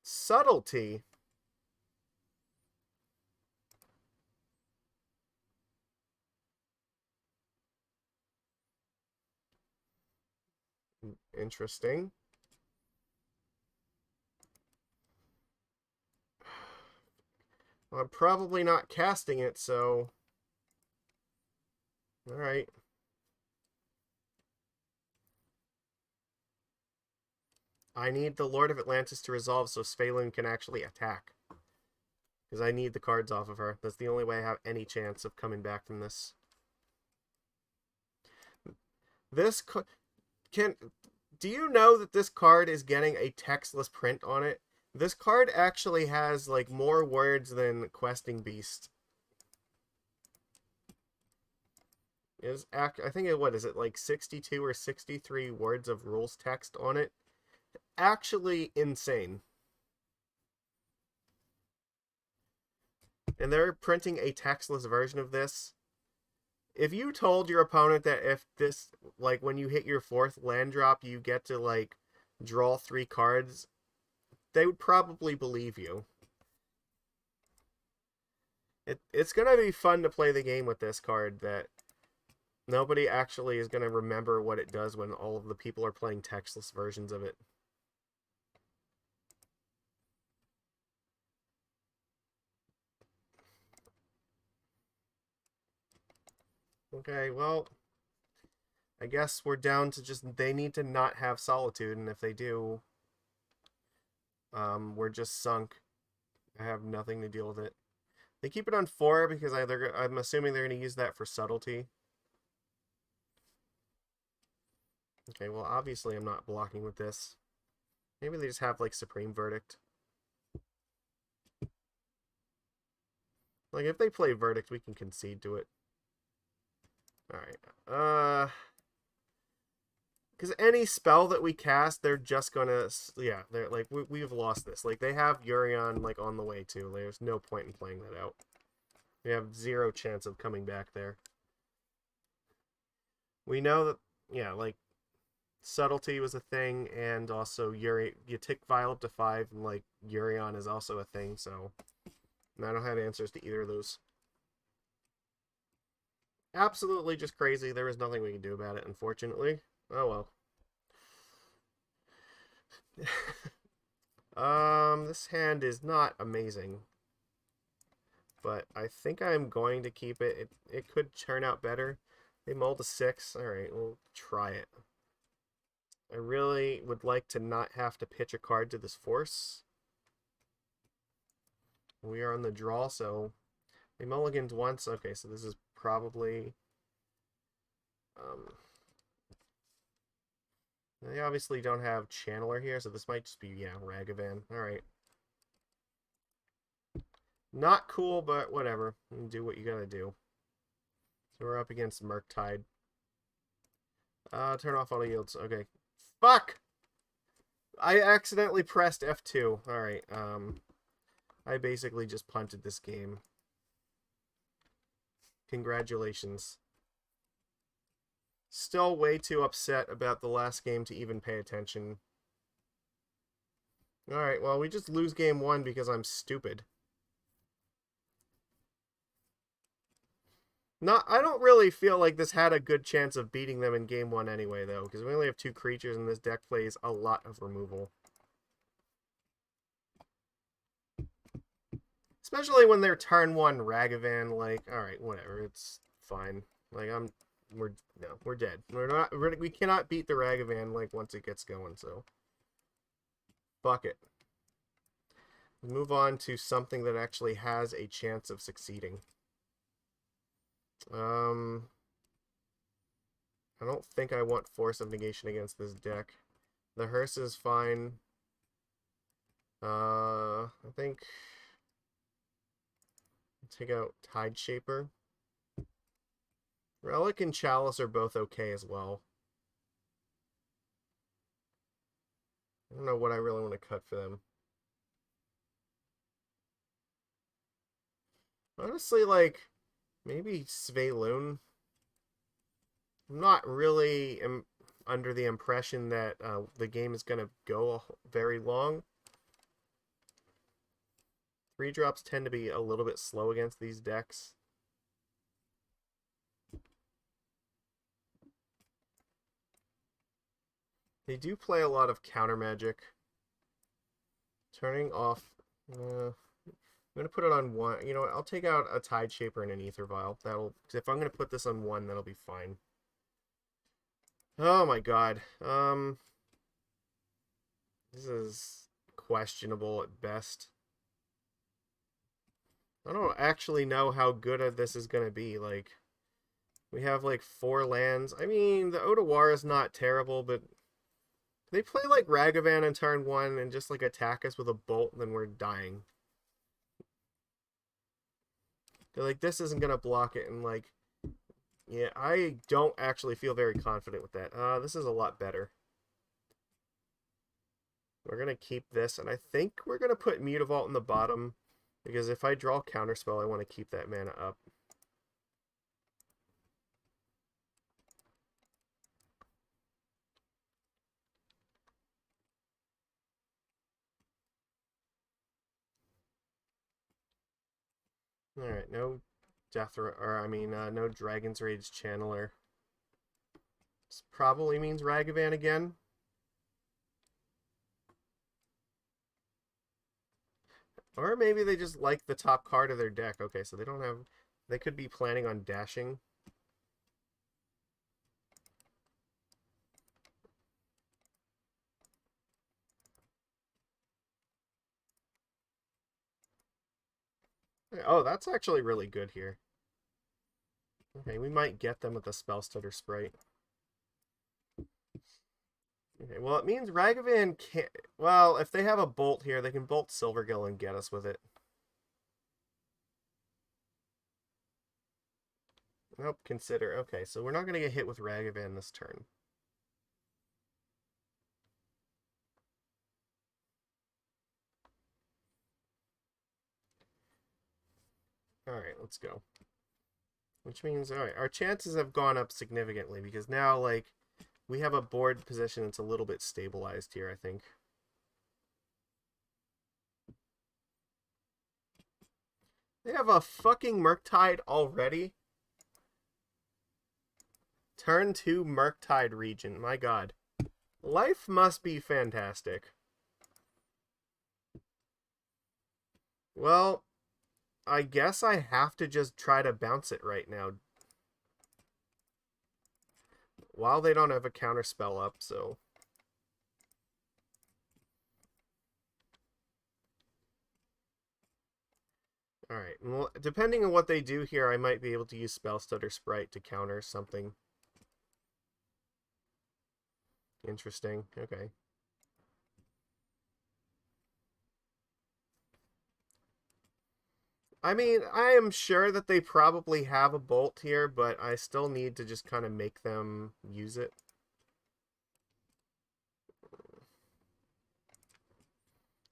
Subtlety. Interesting. Well, I'm probably not casting it, so... Alright. I need the Lord of Atlantis to resolve so Svyelun can actually attack. Because I need the cards off of her. That's the only way I have any chance of coming back from this. This can... Do you know that this card is getting a textless print on it? This card actually has, like, more words than Questing Beast. I think what is it, like 62 or 63 words of rules text on it? Actually insane. And they're printing a textless version of this. If you told your opponent that if this, like, when you hit your 4th land drop, you get to, like, draw 3 cards, they would probably believe you. It's gonna be fun to play the game with this card that nobody actually is gonna remember what it does when all of the people are playing textless versions of it. Okay, well, I guess we're down to just they need to not have Solitude, and if they do, we're just sunk. I have nothing to deal with it. They keep it on 4 because I'm assuming they're going to use that for Subtlety. Okay, well, obviously I'm not blocking with this. Maybe they just have, like, Supreme Verdict. Like, if they play Verdict, we can concede to it. Alright. Because any spell that we cast, they're just gonna... Yeah, they're like, we've lost this. Like, they have Urion, like, on the way, too. There's no point in playing that out. We have 0 chance of coming back there. We know that, yeah, like, Subtlety was a thing, and also you tick Vial up to 5, and, like, Urion is also a thing, so... I don't have answers to either of those. absolutely just crazy. There was nothing we can do about it, unfortunately. Oh well. This hand is not amazing, but I think I'm going to keep it. It could turn out better. They mulled a 6. Alright, we'll try it. I really would like to not have to pitch a card to this force. We are on the draw, so they mulligans once. Okay, so this is probably... they obviously don't have Channeler here, so this might just be, yeah, Ragavan. Alright. Not cool, but whatever. You do what you gotta do. So we're up against Murktide. Turn off auto yields. Okay. Fuck! I accidentally pressed F2. Alright, I basically just punted this game. Congratulations. Still way too upset about the last game to even pay attention. Alright, well, we just lose game 1 because I'm stupid. I don't really feel like this had a good chance of beating them in game 1 anyway, though, because we only have 2 creatures and this deck plays a lot of removal. Especially when they're turn 1 Ragavan, like, alright, whatever, it's fine. Like, we're dead. We cannot beat the Ragavan, like, once it gets going, so. Fuck it. Move on to something that actually has a chance of succeeding. I don't think I want Force of Negation against this deck. The hearse is fine. I think take out Tide Shaper. Relic and Chalice are both okay as well. I don't know what I really want to cut for them. Honestly, like, maybe Svyelun. I'm not really under the impression that the game is going to go very long. 3-drops tend to be a little bit slow against these decks. They do play a lot of counter magic. Turning off... I'm going to put it on 1. You know what? I'll take out a Tide Shaper and an Aether Vial. If I'm going to put this on 1, that'll be fine. Oh my god. This is questionable at best. I don't actually know how good this is going to be. Like, we have like 4 lands. I mean, the Otawara is not terrible, but they play like Ragavan in turn 1 and just like attack us with a bolt, and then we're dying. They're like, this isn't going to block it, and like, yeah, I don't actually feel very confident with that. This is a lot better. We're going to keep this, and I think we're going to put Mutavault in the bottom, because if I draw Counterspell, I want to keep that mana up. Alright, no no Dragon's Rage Channeler. This probably means Ragavan again. Or maybe they just like the top card of their deck. Okay, so they could be planning on dashing. Oh, that's actually really good here. Okay, we might get them with the Spellstutter Sprite. Okay, well, it means Ragavan can't... Well, if they have a bolt here, they can bolt Silvergill and get us with it. Nope, consider. Okay, so we're not going to get hit with Ragavan this turn. Alright, let's go. Which means, alright, our chances have gone up significantly, because now, like, we have a board position that's a little bit stabilized here, I think. They have a fucking Murktide already? Turn 2 Murktide Region. My god. Life must be fantastic. Well, I guess I have to just try to bounce it right now. While they don't have a counterspell up, so... Alright, well, depending on what they do here, I might be able to use Spellstutter Sprite to counter something. Interesting, okay. I mean, I am sure that they probably have a bolt here, but I still need to just kind of make them use it.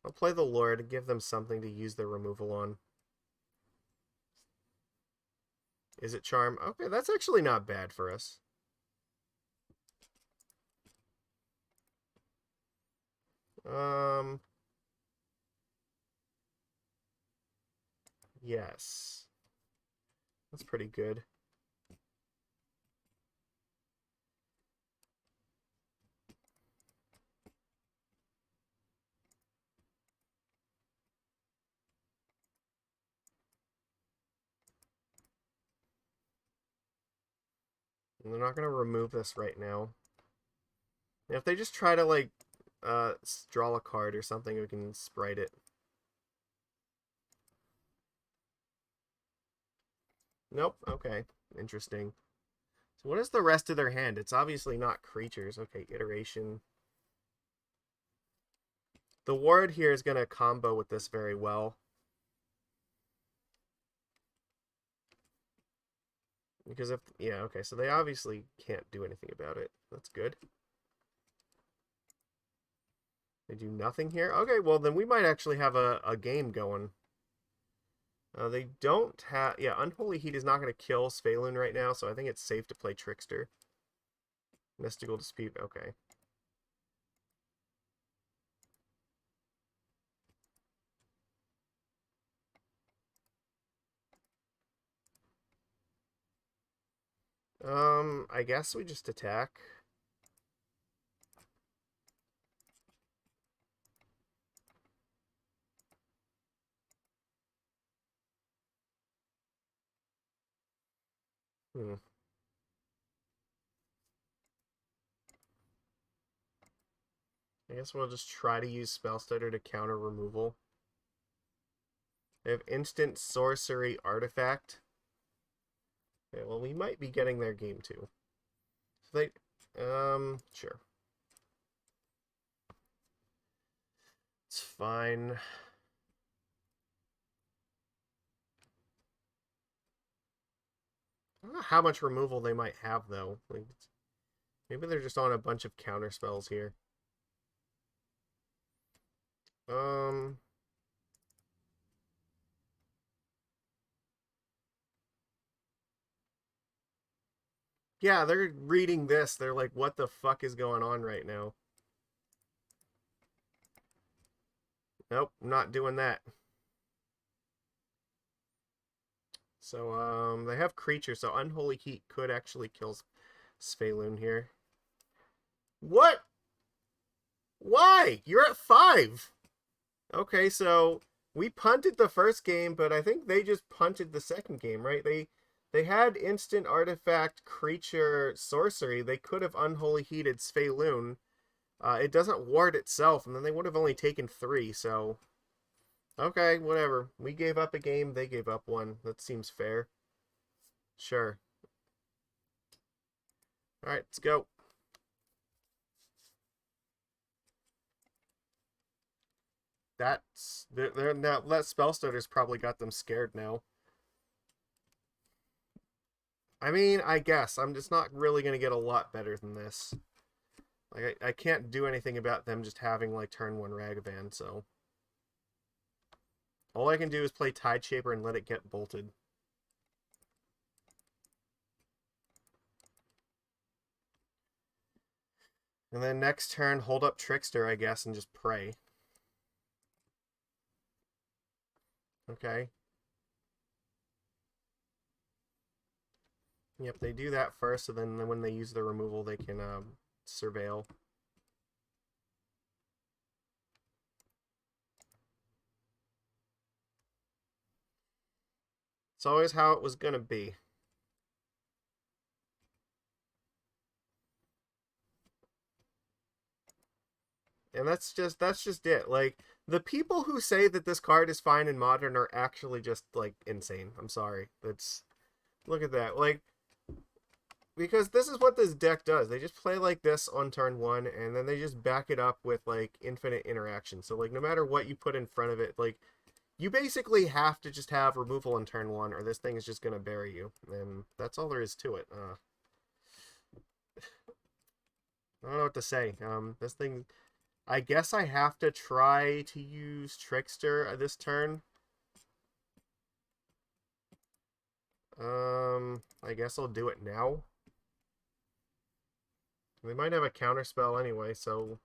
I'll play the Lord and give them something to use their removal on. Is it Charm? Okay, that's actually not bad for us. Yes. That's pretty good. And they're not going to remove this right now. If they just try to, like, draw a card or something, we can sprite it. Nope. Okay. Interesting. So what is the rest of their hand? It's obviously not creatures. Okay, iteration. The ward here is going to combo with this very well. Because if... Yeah, okay, so they obviously can't do anything about it. That's good. They do nothing here? Okay, well, then we might actually have a game going. They don't have... Yeah, Unholy Heat is not going to kill Svyelun right now, so I think it's safe to play Trickster. Mystical Dispute, okay. I guess we just attack. Hmm. I guess we'll just try to use Spellstutter to counter removal. They have instant sorcery artifact. Okay, well, we might be getting their game too. So they, sure. It's fine. I don't know how much removal they might have, though. Like, maybe they're just on a bunch of counter spells here. Yeah, they're reading this. They're like, what the fuck is going on right now? Nope, not doing that. So, they have creatures, so Unholy Heat could actually kill Svyelun here. What? Why? You're at 5. Okay, so we punted the first game, but I think they just punted the second game, right? They had instant artifact creature sorcery. They could have Unholy Heated Svyelun. It doesn't ward itself, and then they would have only taken 3, so... Okay, whatever. We gave up a game, they gave up one. That seems fair. Sure. Alright, let's go. That's... They're now... That Spellstutter's probably got them scared now. I mean, I guess. I'm just not really going to get a lot better than this. Like, I can't do anything about them just having, like, turn 1 Ragavan, so... All I can do is play Tideshaper and let it get bolted. And then next turn, hold up Trickster, I guess, and just pray. Okay. Yep, they do that first, so then when they use the removal, they can surveil. It's always how it was gonna be. And that's just it. Like, the people who say that this card is fine in Modern are actually just, like, insane. I'm sorry. That's... Look at that. Like, because this is what this deck does. They just play like this on turn 1, and then they just back it up with, like, infinite interaction. So, like, no matter what you put in front of it, like, you basically have to just have removal in turn 1, or this thing is just going to bury you. And that's all there is to it. I don't know what to say. This thing... I guess I have to try to use Trickster this turn. I guess I'll do it now. They might have a counterspell anyway, so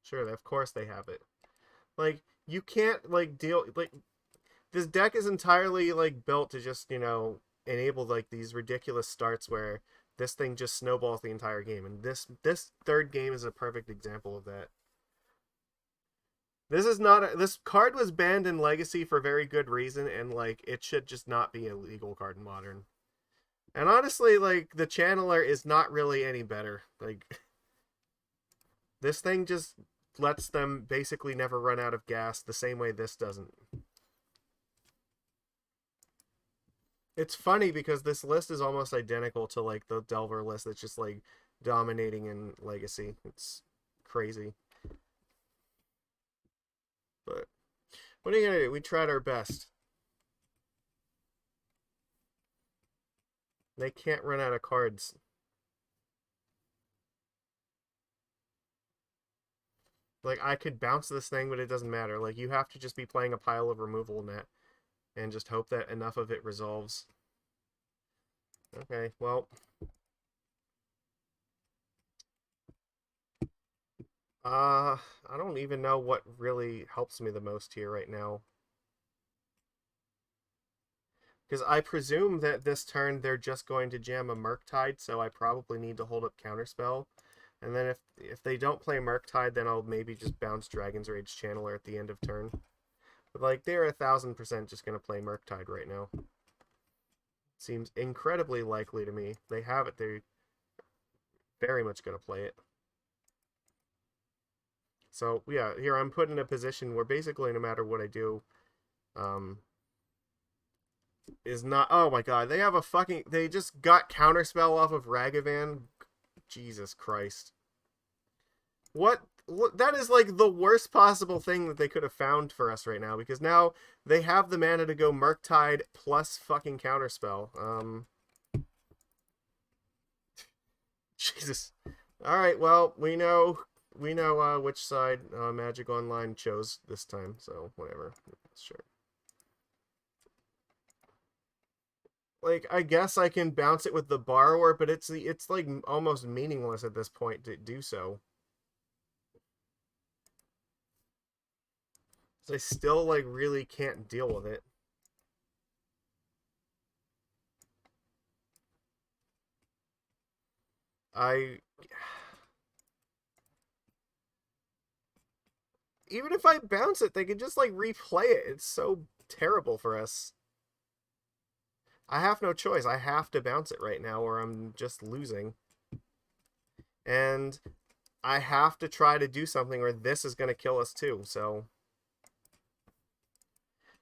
sure, of course they have it. Like, you can't, like, deal... Like, this deck is entirely, like, built to just, you know, enable, like, these ridiculous starts where this thing just snowballs the entire game. And this third game is a perfect example of that. This is not... This card was banned in Legacy for very good reason, and, like, it should just not be a legal card in Modern. And honestly, like, the Channeler is not really any better. Like, this thing just lets them basically never run out of gas the same way this doesn't. It's funny because this list is almost identical to, like, the Delver list that's just, like, dominating in Legacy. It's crazy. But what are you gonna do? We tried our best. They can't run out of cards. Like, I could bounce this thing, but it doesn't matter. Like, you have to just be playing a pile of removal net and just hope that enough of it resolves. Okay, well... I don't even know what really helps me the most here right now. Because I presume that this turn they're just going to jam a Murktide, so I probably need to hold up Counterspell. And then if they don't play Murktide, then I'll maybe just bounce Dragon's Rage Channeler at the end of turn. But, like, they're 1,000% just going to play Murktide right now. Seems incredibly likely to me. They have it. They're very much going to play it. So, yeah, here I'm put in a position where basically no matter what I do, is not... Oh my god, they have a fucking... They just got Counterspell off of Ragavan. Jesus Christ. What? That is, like, the worst possible thing that they could have found for us right now, because now they have the mana to go Murktide plus fucking Counterspell. Jesus. Alright, well, we know which side Magic Online chose this time, so whatever. Sure. Like, I guess I can bounce it with the Borrower, but it's like almost meaningless at this point to do so. So I still, like, really can't deal with it. Even if I bounce it, they can just, like, replay it. It's so terrible for us. I have no choice. I have to bounce it right now or I'm just losing. And I have to try to do something or this is going to kill us too, so...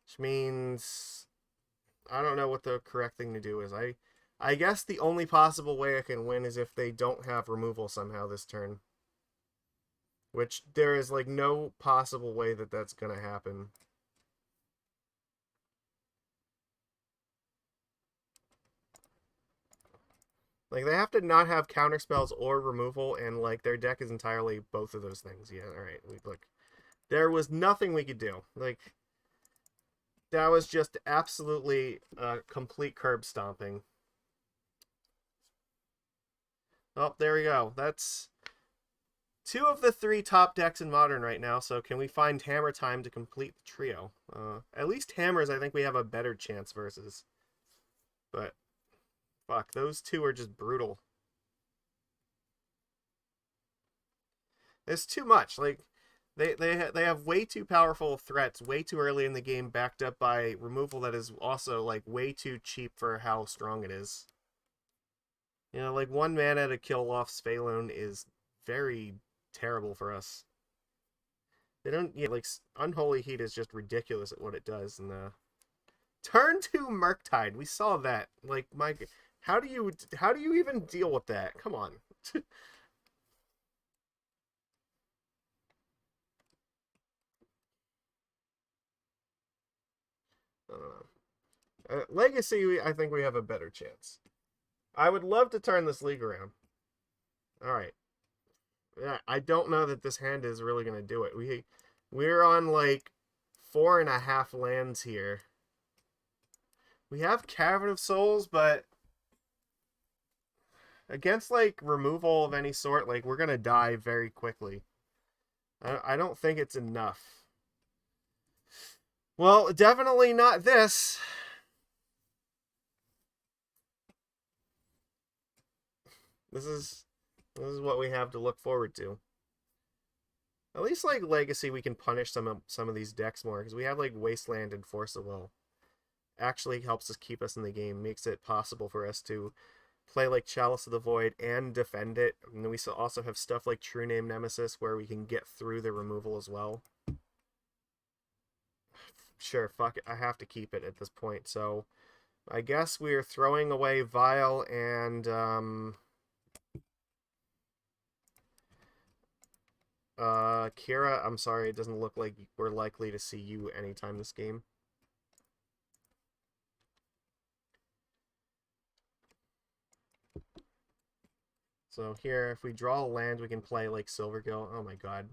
Which means... I don't know what the correct thing to do is. I guess the only possible way I can win is if they don't have removal somehow this turn. Which there is, like, no possible way that that's going to happen. Like, they have to not have counterspells or removal, and, like, their deck is entirely both of those things. Yeah, alright. Look, there was nothing we could do. Like, that was just absolutely complete curb stomping. Oh, there we go. That's 2 of the 3 top decks in Modern right now, so can we find Hammer time to complete the trio? At least Hammers I think we have a better chance versus. But Fuck, those two are just brutal. It's too much. Like, they have way too powerful threats way too early in the game, backed up by removal that is also like way too cheap for how strong it is. You know, like 1 mana to kill off Svyelun is very terrible for us. They don't, yeah, like Unholy Heat is just ridiculous at what it does. And turn 2 Murktide, we saw that. Like, my, how do you even deal with that? Come on. I don't know. Legacy, I think we have a better chance. I would love to turn this league around. All right. Yeah, I don't know that this hand is really gonna do it. We're on like 4.5 lands here. We have Cavern of Souls, but against like removal of any sort, like we're gonna die very quickly. I don't think it's enough. Well, definitely not this. This is what we have to look forward to. At least like Legacy, we can punish some of these decks more because we have like Wasteland and Force of Will. Actually helps us keep us in the game, makes it possible for us to play like Chalice of the Void and defend it. And then we also have stuff like True Name Nemesis where we can get through the removal as well. Sure, fuck it. I have to keep it at this point. So I guess we're throwing away Vial and Kira, I'm sorry, it doesn't look like we're likely to see you anytime this game. So here, if we draw a land, we can play like Silvergill. Oh my god.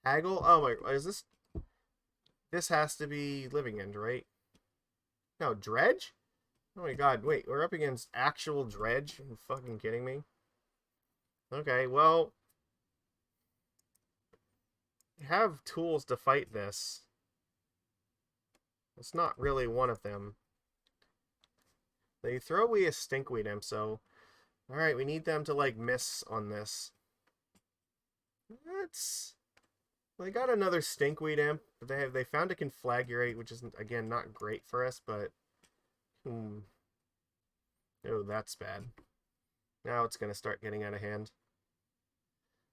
Haggle? Oh my, is this... This has to be Living End, right? No, Dredge? Oh my god, wait, we're up against actual Dredge? Are you fucking kidding me? Okay, well... We have tools to fight this. It's not really one of them. They throw away a Stinkweed Imp, so... Alright, we need them to, like, miss on this. That's... Well, they got another Stinkweed Imp, but they found a Conflagrate, which is, again, not great for us, but... Oh, that's bad. Now it's going to start getting out of hand.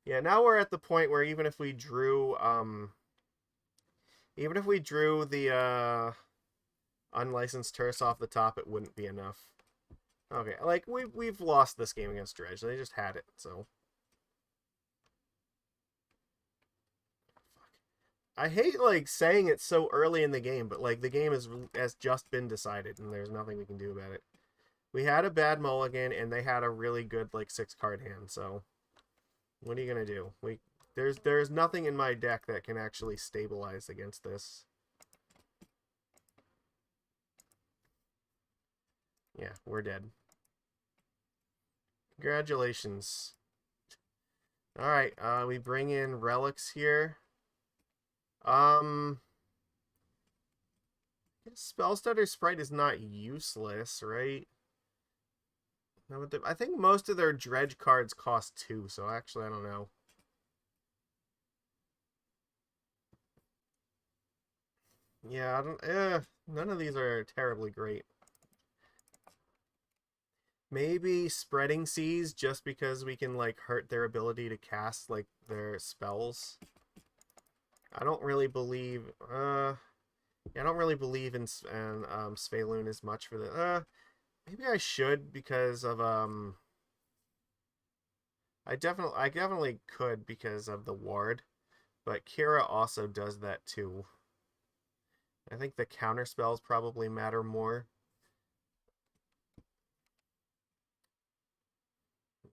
Yeah, now we're at the point where even if we drew, the, Unlicensed Terse off the top, it wouldn't be enough. Okay, like, we've lost this game against Dredge. They just had it, so... I hate, like, saying it so early in the game, but, like, the game has just been decided, and there's nothing we can do about it. We had a bad mulligan, and they had a really good, like, 6-card hand, so... What are you gonna do? There's nothing in my deck that can actually stabilize against this. Yeah, we're dead. Congratulations. Alright, we bring in relics here. Spellstutter Sprite is not useless, right? No, I think most of their dredge cards cost 2, so actually I don't know. Yeah, I don't. None of these are terribly great. Maybe Spreading Seas, just because we can like hurt their ability to cast like their spells. I don't really believe. I don't really believe in Svyelun as much for the. Maybe I should because of I definitely could because of the ward, but Kira also does that too. I think the counter spells probably matter more.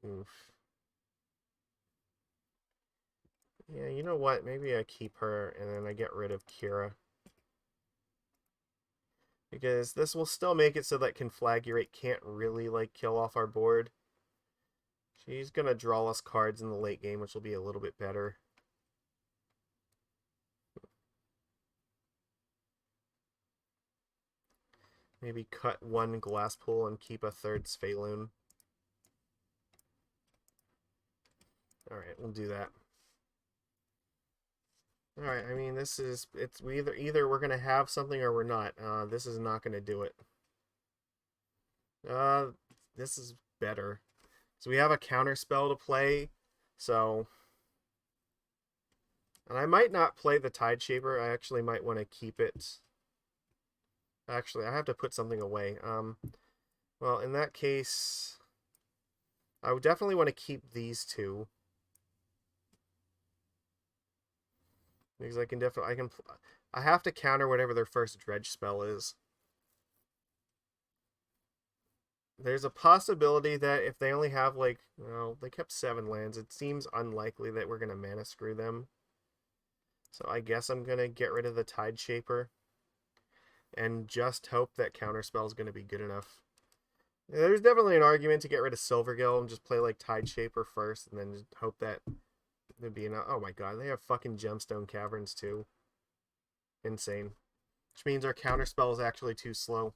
Oof. Yeah, you know what? Maybe I keep her and then I get rid of Kira. Because this will still make it so that Conflagrate can't really, like, kill off our board. She's gonna draw us cards in the late game, which will be a little bit better. Maybe cut one Glasspool and keep a third Svyelun. Alright, we'll do that. Alright, I mean, it's either we're gonna have something or we're not. This is not gonna do it. This is better. So we have a counterspell to play, so... And I might not play the Tide Shaper, I actually might want to keep it. Actually, I have to put something away. Well, in that case... I would definitely want to keep these two. Because I have to counter whatever their first dredge spell is. There's a possibility that if they only have, like, well, they kept 7 lands, it seems unlikely that we're going to mana screw them. So I guess I'm going to get rid of the Tide Shaper. And just hope that Counterspell is going to be good enough. There's definitely an argument to get rid of Silvergill and just play, like, Tide Shaper first, and then just hope that there'd be enough. Oh my god, they have fucking Gemstone Caverns, too. Insane. Which means our Counterspell is actually too slow.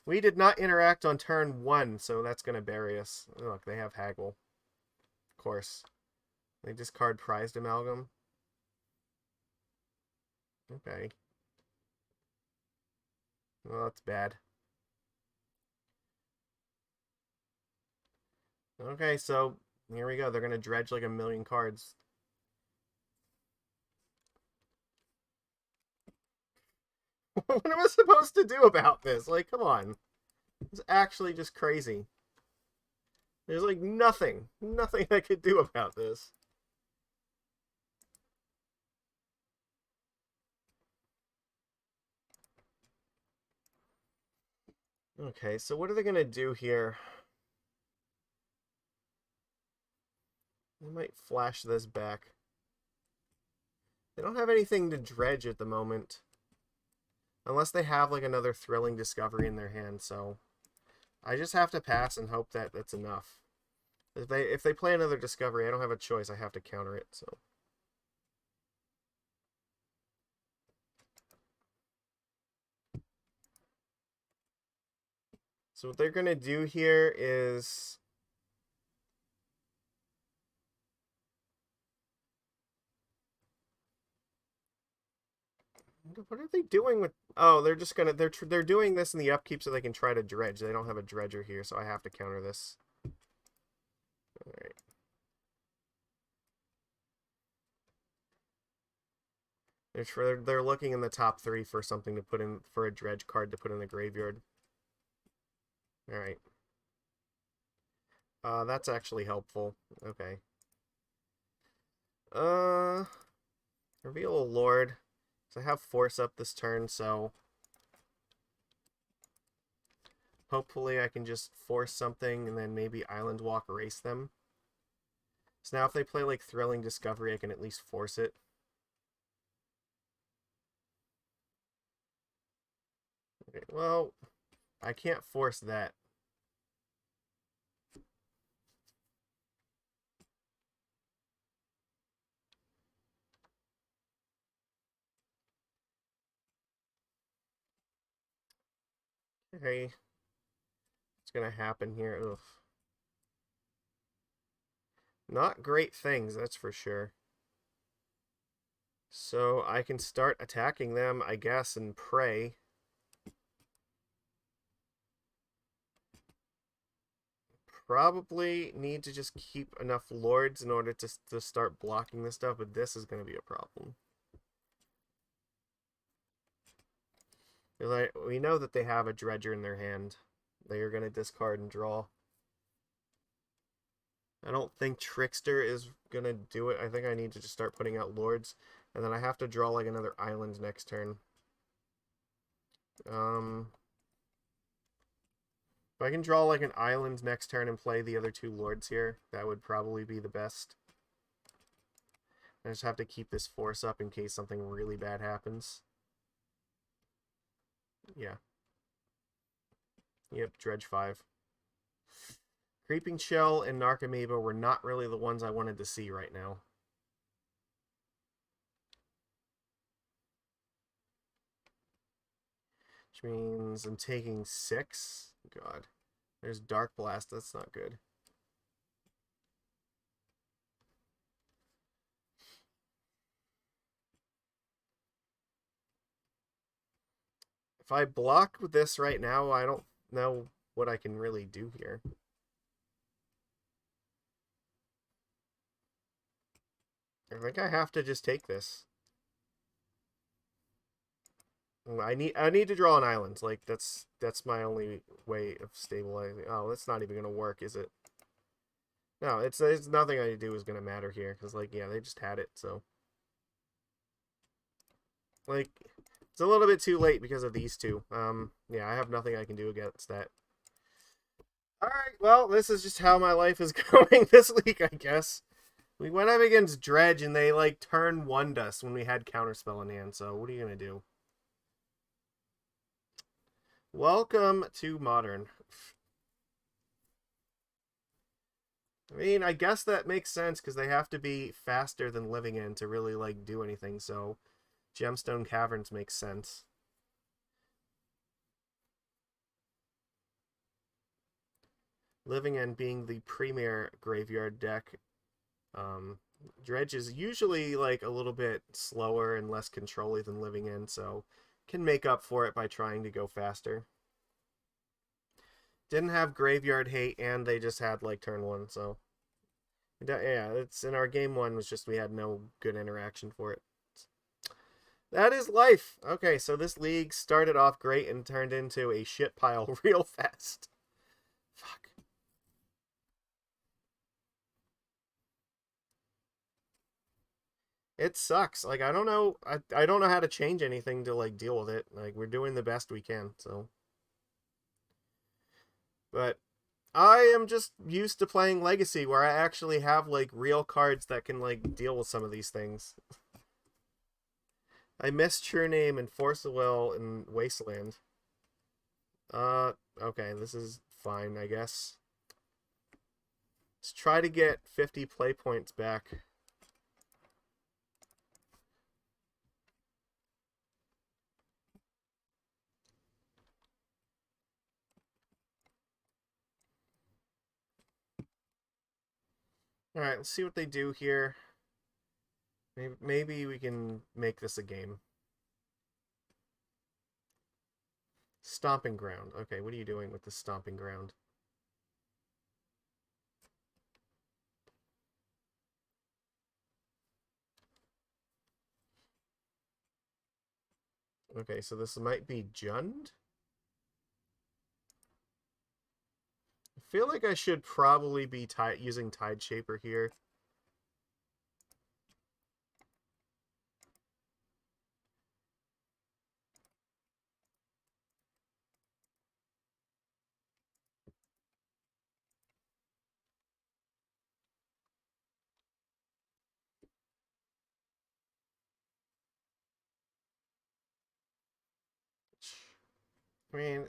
We did not interact on turn 1, so that's going to bury us. Look, they have Haggle. Of course. They discard Prized Amalgam. Okay. Well, that's bad. Okay, so here we go. They're going to dredge like 1,000,000 cards. What am I supposed to do about this? Like, come on. It's actually just crazy. There's like nothing I could do about this. Okay, so what are they going to do here? They might flash this back. They don't have anything to dredge at the moment. Unless they have like another thrilling discovery in their hand, so I just have to pass and hope that that's enough. If they play another discovery, I don't have a choice. I have to counter it, so. So what they're going to do here is... What are they doing with... Oh, they're just going to... They're doing this in the upkeep so they can try to dredge. They don't have a dredger here, so I have to counter this. Alright. They're looking in the top 3 for something to put in... For a dredge card to put in the graveyard. Alright. That's actually helpful. Okay. Reveal a Lord. So I have Force up this turn, so... Hopefully I can just force something and then maybe Island Walk erase them. So now if they play like Thrilling Discovery, I can at least force it. Okay, well, I can't force that. Okay. What's gonna happen here? Ugh. Not great things, that's for sure. So I can start attacking them, I guess, and pray. Probably need to just keep enough lords in order to start blocking this stuff, but this is going to be a problem. We know that they have a dredger in their hand. They are going to discard and draw. I don't think Trickster is going to do it. I think I need to just start putting out lords. And then I have to draw like another island next turn. If I can draw like an island next turn and play the other 2 lords here, that would probably be the best. I just have to keep this force up in case something really bad happens. Yeah. Yep, dredge 5. Creeping Shell and Narcomoeba were not really the ones I wanted to see right now. Which means I'm taking 6. God. There's Dark Blast. That's not good. If I block with this right now, I don't know what I can really do here. I think I have to just take this. I need to draw an island. Like that's my only way of stabilizing. Oh, that's not even gonna work, is it? No, it's nothing I do is gonna matter here because like yeah, they just had it, so like it's a little bit too late because of these two. Yeah, I have nothing I can do against that. All right, well, this is just how my life is going this week, I guess. We went up against Dredge and they like turned one dust when we had Counterspell in hand. So what are you gonna do? Welcome to Modern. I mean, I guess that makes sense because they have to be faster than Living End to really like do anything. So Gemstone Caverns makes sense. Living End being the premier graveyard deck. Dredge is usually like a little bit slower and less control-y than Living End, so can make up for it by trying to go faster. Didn't have graveyard hate, and they just had like turn 1, so yeah, it's in our game 1 was just we had no good interaction for it. That is life. Okay, so this league started off great and turned into a shit pile real fast. Fuck. It sucks. Like I don't know I don't know how to change anything to like deal with it. Like we're doing the best we can, so but I am just used to playing Legacy where I actually have like real cards that can like deal with some of these things. I miss True Name and Force of Will and Wasteland. Okay, this is fine, I guess. Let's try to get 50 play points back. Alright, let's see what they do here. Maybe we can make this a game. Stomping Ground. Okay, what are you doing with the Stomping Ground? Okay, so this might be Jund? I feel like I should probably be using Tide Shaper here. I mean,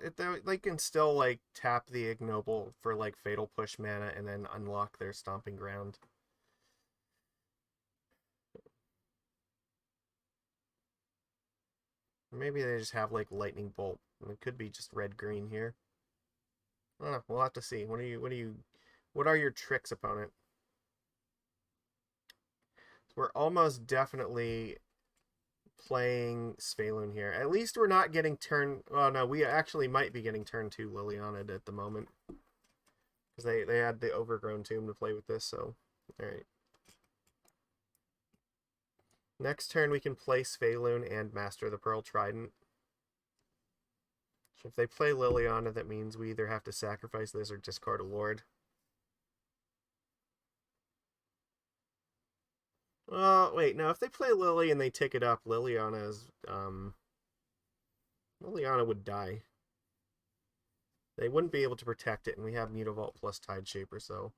they can still like tap the Ignoble for like Fatal Push mana and then unlock their Stomping Ground. Maybe they just have like Lightning Bolt. It could be just red-green here. We'll have to see. What are your tricks, opponent? We're almost definitely playing Svyelun here. At least we're not getting turn... Oh, no, we actually might be getting turn 2 Liliana at the moment. Because they had the Overgrown Tomb to play with this, so... Alright. Next turn we can play Svyelun and Master the Pearl Trident. So if they play Liliana, that means we either have to sacrifice this or discard a Lord. Wait, no, if they play Lily and they tick it up, Liliana would die. They wouldn't be able to protect it, and we have Mutavault plus Tide Shaper, so...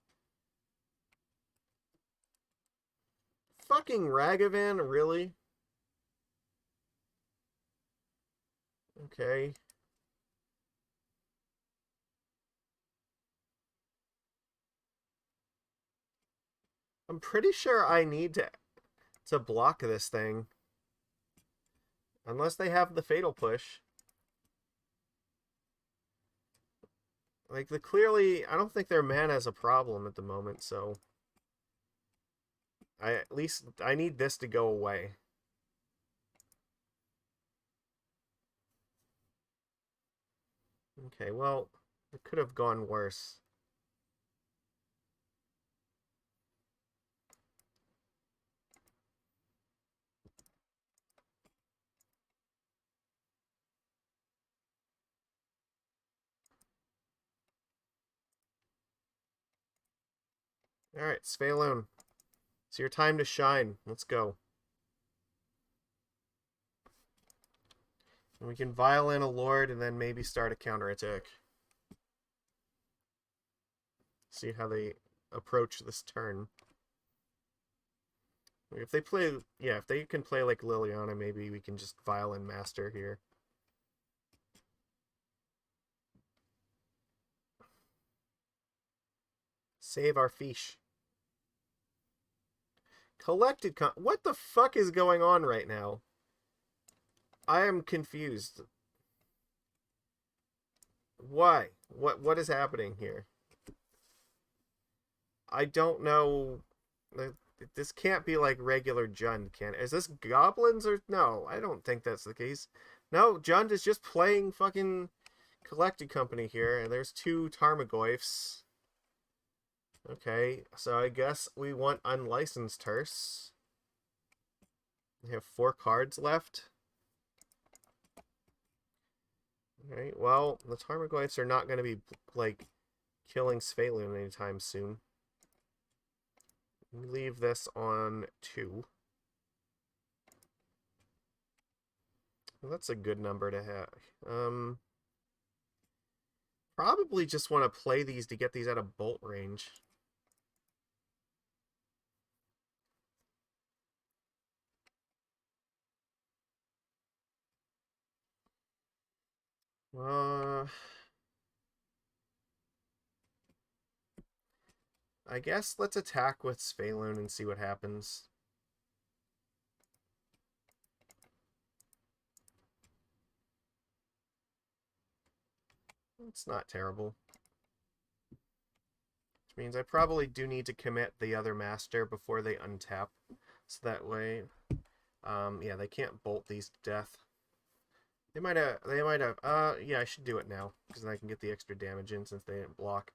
Fucking Ragavan, really? Okay. I'm pretty sure I need to block this thing. Unless they have the Fatal Push. Like, clearly, I don't think their mana is a problem at the moment, so at least I need this to go away. Okay, well, it could have gone worse. Alright, Svyelun. It's your time to shine. Let's go. And we can vial in a Lord and then maybe start a counterattack. See how they approach this turn. If they play, yeah, if they can play like Liliana, maybe we can just vial in Master here. Save our fish. Collected what the fuck is going on right now? I am confused. Why? What is happening here? I don't know. This can't be like regular Jund, can it? Is this goblins or no? I don't think that's the case. No, Jund is just playing fucking Collected Company here, and there's 2 Tarmogoyfs. Okay, so I guess we want Unlicensed Hearse. We have 4 cards left. Alright, well, the Tarmogoyfs are not going to be, like, killing Svyelun anytime soon. Leave this on 2. Well, that's a good number to have. Probably just want to play these to get these out of bolt range. I guess let's attack with Svyelun and see what happens. It's not terrible. Which means I probably do need to commit the other Master before they untap. So that way, yeah, they can't bolt these to death. They might have, yeah, I should do it now, because then I can get the extra damage in since they didn't block.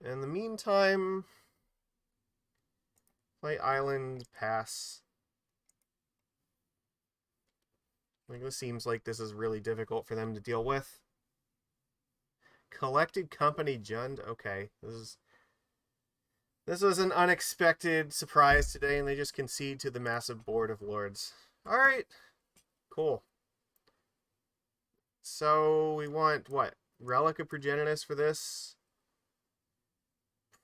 In the meantime, play Island, pass. Like, this seems like this is really difficult for them to deal with. Collected Company Jund, okay. This was an unexpected surprise today, and they just concede to the massive board of lords. Alright, cool. So, we want, what? Relic of Progenitus for this?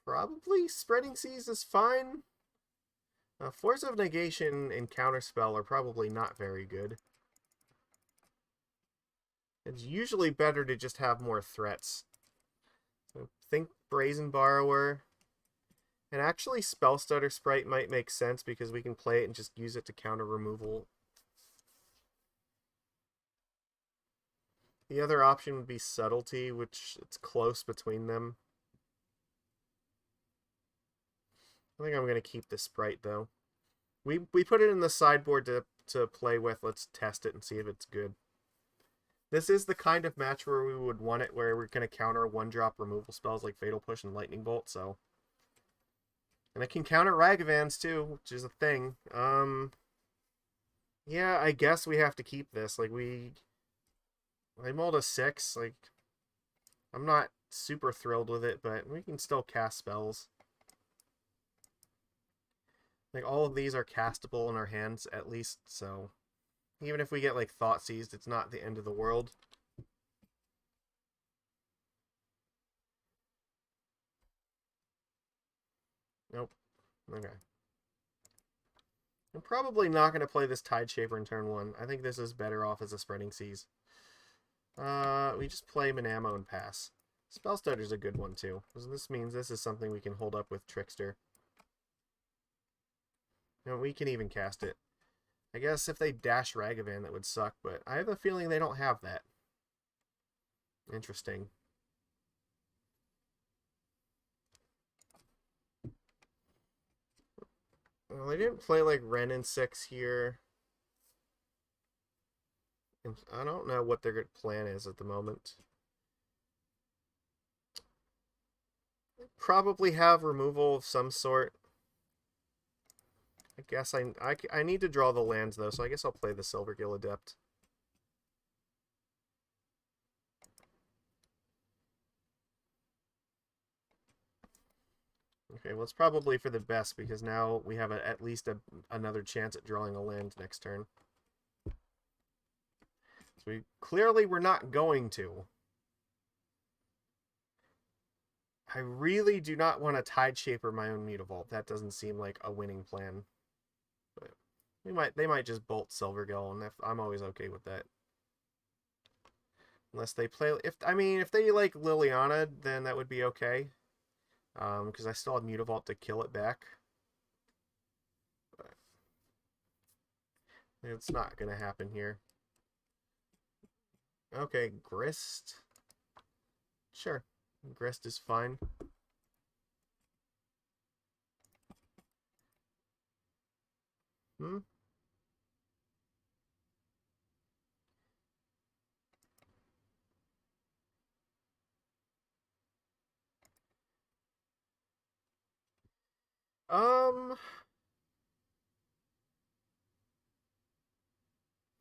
Probably Spreading Seas is fine. Force of Negation and Counterspell are probably not very good. It's usually better to just have more threats. So think Brazen Borrower. And actually, Spellstutter Sprite might make sense because we can play it and just use it to counter removal. The other option would be Subtlety, which it's close between them. I think I'm going to keep the Sprite, though. We put it in the sideboard to play with. Let's test it and see if it's good. This is the kind of match where we would want it, where we're going to counter 1-drop removal spells like Fatal Push and Lightning Bolt, so... And it can counter Ragavans, too, which is a thing. Yeah, I guess we have to keep this. Like, I mulled a 6. Like, I'm not super thrilled with it, but we can still cast spells. Like, all of these are castable in our hands, at least, so... Even if we get, like, Thought Seized, it's not the end of the world. Nope. Okay. I'm probably not going to play this Tideshaper in turn 1. I think this is better off as a Spreading Seas. We just play Minamo and pass. Spellstutter's a good one, too. This means this is something we can hold up with Trickster. No, we can even cast it. I guess if they dash Ragavan, that would suck, but I have a feeling they don't have that. Interesting. Well, they didn't play like Ren and 6 here. And I don't know what their good plan is at the moment. They probably have removal of some sort. I guess I need to draw the lands, though, so I guess I'll play the Silvergill Adept. Okay, well, it's probably for the best, because now we have at least another chance at drawing a land next turn. So we're not going to. I really do not want to Tide Shaper my own Mutavault. That doesn't seem like a winning plan. But they might just bolt Silvergill, and I'm always okay with that. Unless they play, if they like Liliana, then that would be okay. Because I still have Mutavault to kill it back. But it's not gonna happen here. Okay, Grist. Sure, Grist is fine. Hmm. Um.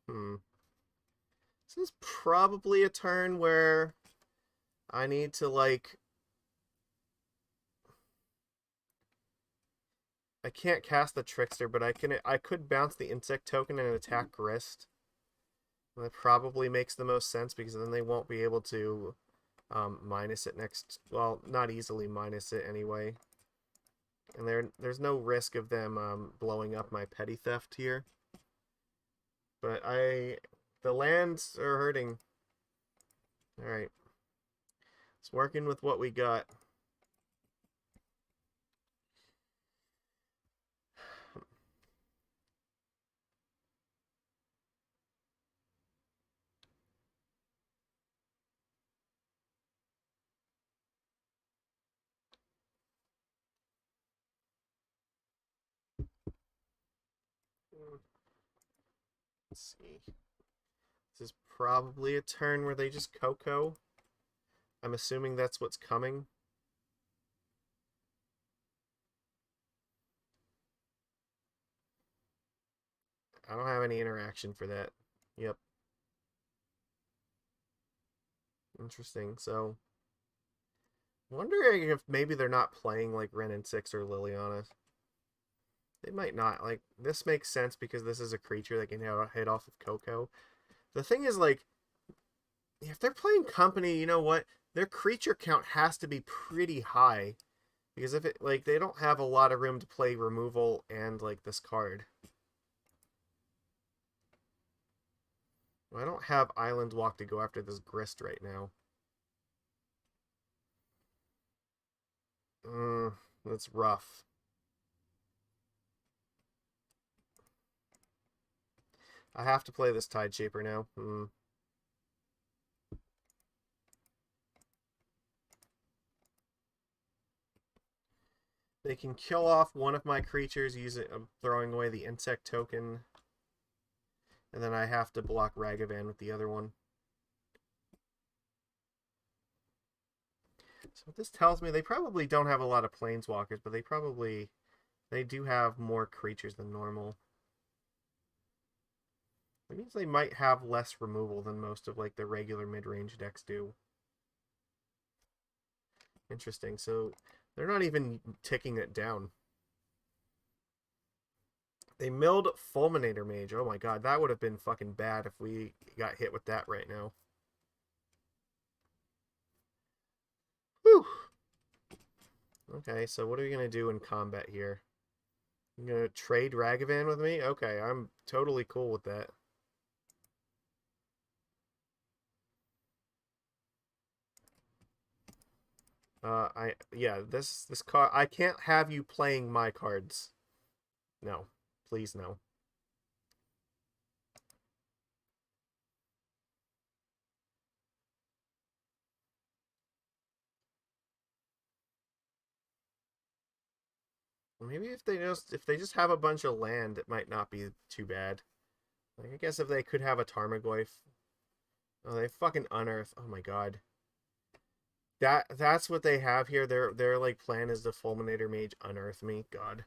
Hmm. This is probably a turn where I need to like. I can't cast the Trickster, but I could bounce the Insect token and attack Grist. And that probably makes the most sense because then they won't be able to minus it next. Well, not easily minus it anyway. And there's no risk of them blowing up my Petty Theft here. But the lands are hurting. All right, it's working with what we got. Let's see. This is probably a turn where they just Coco. I'm assuming that's what's coming. I don't have any interaction for that. Yep. Interesting. So, wondering if maybe they're not playing like Ren and 6 or Liliana. They might not. Like, this makes sense because this is a creature that can hit off of Coco. The thing is, like, if they're playing company, you know what? Their creature count has to be pretty high. Because if it, like, they don't have a lot of room to play removal and, like, this card. Well, I don't have Island Walk to go after this Grist right now. That's rough. I have to play this Tide Shaper now. They can kill off one of my creatures using throwing away the insect token. And then I have to block Ragavan with the other one. So what this tells me, they probably don't have a lot of planeswalkers, but they do have more creatures than normal. It means they might have less removal than most of like the regular mid-range decks do. Interesting. So they're not even ticking it down. They milled Fulminator Mage. Oh my god, that would have been fucking bad if we got hit with that right now. Whew. Okay, so what are we going to do in combat here? You going to trade Ragavan with me? Okay, I'm totally cool with that. This card, I can't have you playing my cards. No, please no. Maybe if they just have a bunch of land, it might not be too bad. Like, I guess if they could have a Tarmogoyf. Oh, they fucking unearth. Oh my god. That's what they have here. Their like plan is the Fulminator Mage unearth me. God.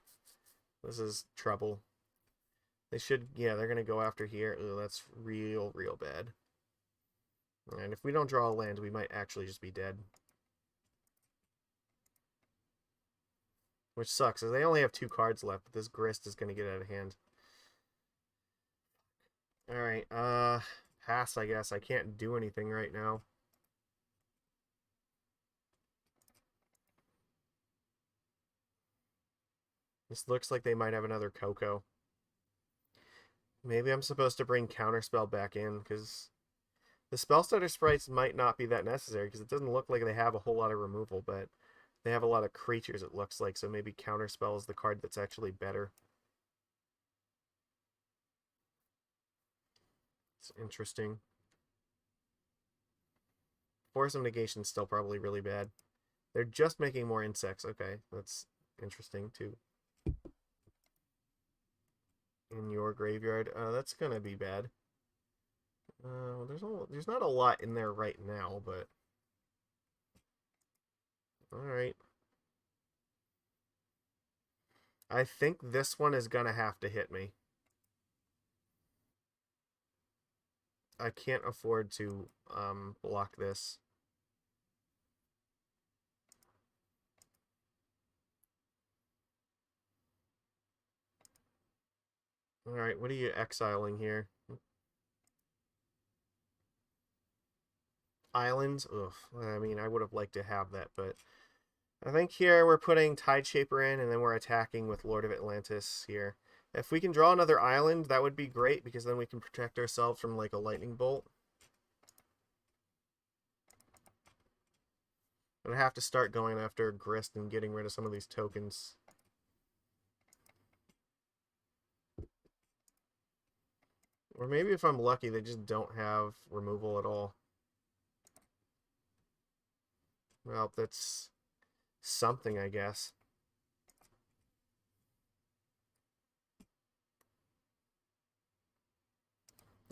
This is trouble. They should, yeah, they're gonna go after here. Ugh, that's real bad. And if we don't draw a land, we might actually just be dead. Which sucks, as they only have 2 cards left, but this Grist is gonna get out of hand. Alright, pass, I guess. I can't do anything right now. This looks like they might have another Coco. Maybe I'm supposed to bring Counterspell back in, because the Spellstutter Sprites might not be that necessary, because it doesn't look like they have a whole lot of removal, but they have a lot of creatures, it looks like, so maybe Counterspell is the card that's actually better. It's interesting. Force of Negation is still probably really bad. They're just making more insects. Okay, that's interesting, too. In your graveyard. That's gonna be bad. There's not a lot in there right now, but alright. I think this one is gonna have to hit me. I can't afford to block this. Alright, what are you exiling here? Islands? Ugh. I mean, I would have liked to have that, but I think here we're putting Tideshaper in, and then we're attacking with Lord of Atlantis here. If we can draw another island, that would be great, because then we can protect ourselves from, like, a lightning bolt. But I have to start going after Grist and getting rid of some of these tokens. Or maybe if I'm lucky, they just don't have removal at all. Well, that's something, I guess.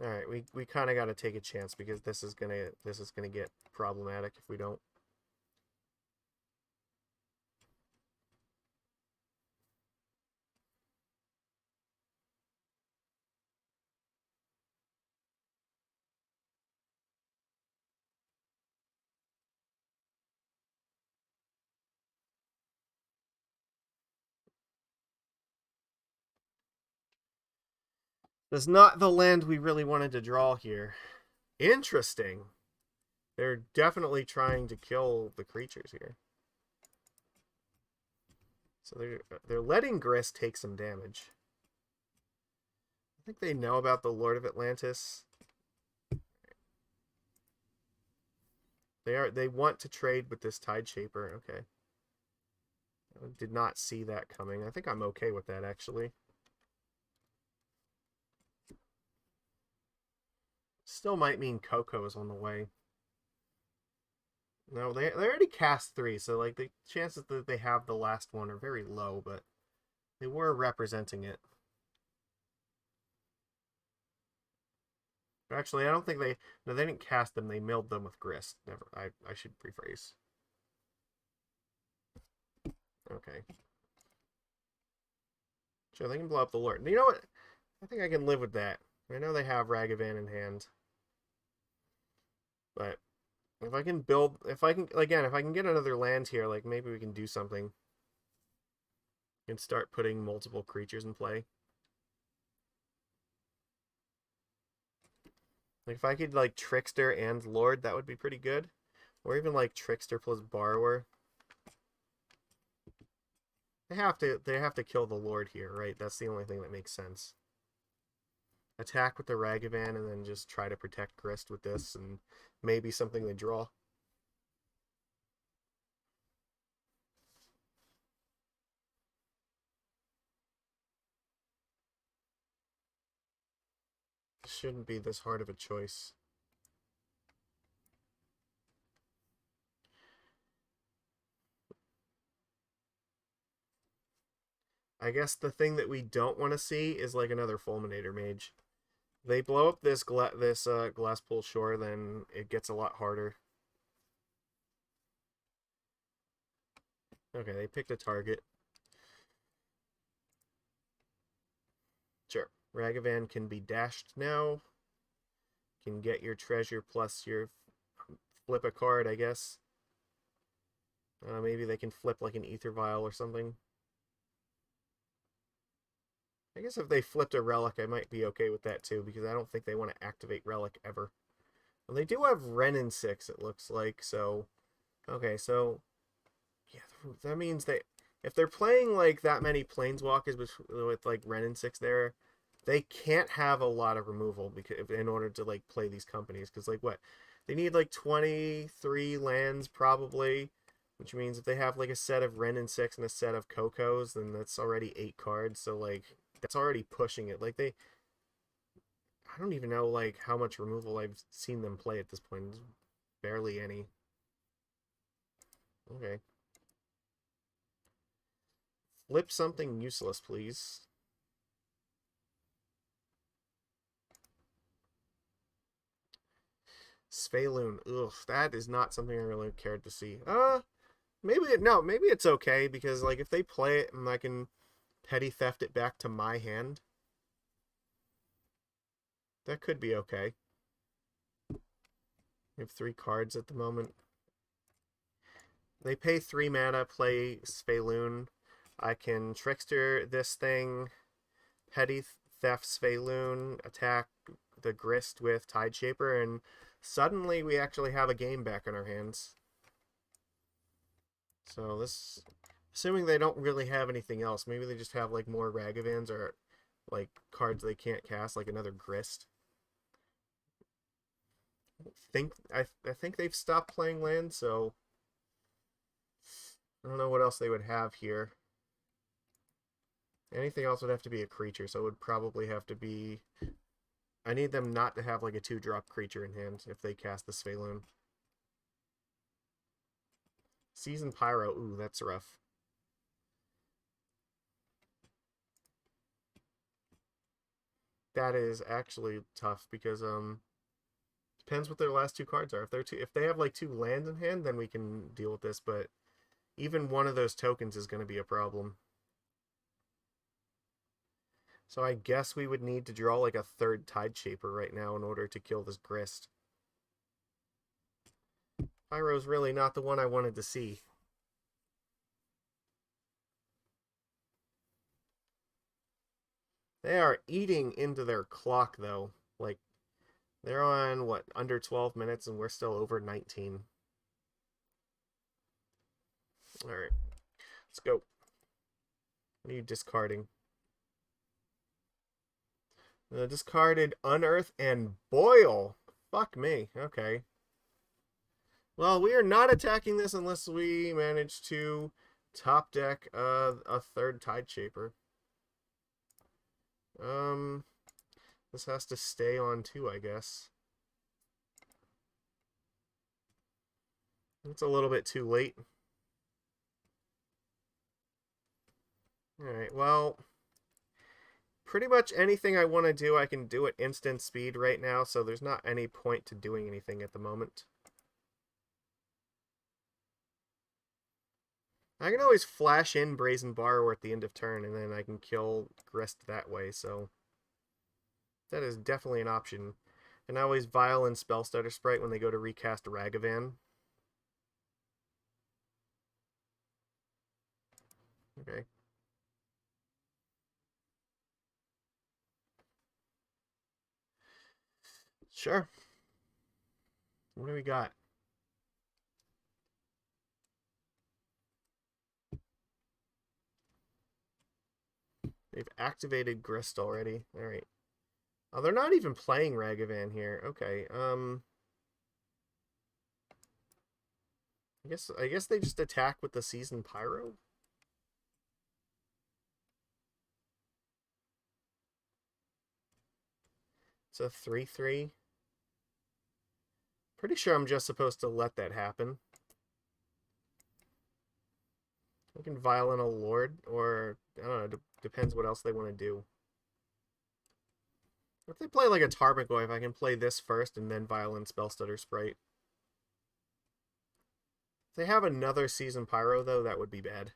All right, we kind of got to take a chance, because this is gonna get problematic if we don't. That's not the land we really wanted to draw here. Interesting. They're definitely trying to kill the creatures here. So they're letting Grist take some damage. I think they know about the Lord of Atlantis. They want to trade with this Tideshaper. Okay. I did not see that coming. I think I'm okay with that, actually. Still might mean Coco is on the way. No, they already cast 3, so like the chances that they have the last one are very low, but they were representing it. Actually, I don't think they didn't cast them, they milled them with Grist. Never, I should rephrase. Okay. Sure, they can blow up the Lord. You know what? I think I can live with that. I know they have Ragavan in hand. But if I can get another land here, like maybe we can do something. And start putting multiple creatures in play. Like if I could like Trickster and Lord, that would be pretty good. Or even like Trickster plus Borrower. They have to kill the Lord here, right? That's the only thing that makes sense. Attack with the Ragavan and then just try to protect Grist with this, and maybe something they draw. Shouldn't be this hard of a choice. I guess the thing that we don't want to see is like another Fulminator Mage. They blow up this Glasspool Shore, then it gets a lot harder. Okay, they picked a target. Sure. Ragavan can be dashed now. Can get your treasure plus your flip a card, I guess. Maybe they can flip like an Aether Vial or something. I guess if they flipped a Relic, I might be okay with that too, because I don't think they want to activate Relic ever. Well, they do have Wrenn and 6, it looks like, so... Okay, so... Yeah, that means they... If they're playing, like, that many Planeswalkers with like, Wrenn and 6 there, they can't have a lot of removal because in order to, like, play these companies. Because, like, what? They need, like, 23 lands, probably, which means if they have, like, a set of Wrenn and 6 and a set of Cocos, then that's already 8 cards, so, like, that's already pushing it. Like, they... I don't even know, like, how much removal I've seen them play at this point. Barely any. Okay. Flip something useless, please. Svyelun. Ugh, that is not something I really cared to see. Maybe maybe it's okay, because, like, if they play it and I can petty theft it back to my hand, that could be okay. We have 3 cards at the moment. They pay 3 mana, play Svyelun. I can Trickster this thing, petty theft Svyelun, attack the Grist with Tideshaper, and suddenly we actually have a game back in our hands. So this, assuming they don't really have anything else, maybe they just have, like, more Ragavans or, like, cards they can't cast, like another Grist. I think they've stopped playing land, so I don't know what else they would have here. Anything else would have to be a creature, so it would probably have to be... I need them not to have, like, a 2-drop creature in hand if they cast the Svyelun. Season Pyro. Ooh, that's rough. That is actually tough, because, depends what their last 2 cards are. If they have, like, 2 lands in hand, then we can deal with this, but even one of those tokens is going to be a problem. So I guess we would need to draw, like, a 3rd Tideshaper right now in order to kill this Grist. Pyro's really not the one I wanted to see. They are eating into their clock, though. Like, they're on, what, under 12 minutes, and we're still over 19. Alright, let's go. What are you discarding? Discarded Unearth and Boil. Fuck me. Okay. Well, we are not attacking this unless we manage to top deck a 3rd Tideshaper. This has to stay on too, I guess. It's a little bit too late. Alright, well, pretty much anything I want to do, I can do at instant speed right now, so there's not any point to doing anything at the moment. I can always flash in Brazen Borrower at the end of turn, and then I can kill Grist that way, so that is definitely an option. And I always Vial and Spellstutter Sprite when they go to recast Ragavan. Okay. Sure. What do we got? They've activated Grist already. Alright. Oh, they're not even playing Ragavan here. Okay. I guess they just attack with the Season Pyro. It's a 3/3. Pretty sure I'm just supposed to let that happen. I can Violin a Lord, or I don't know, depends what else they want to do. If they play like a Tarmogoyf, I can play this first and then Violin Spellstutter Sprite. If they have another Season Pyro, though, that would be bad.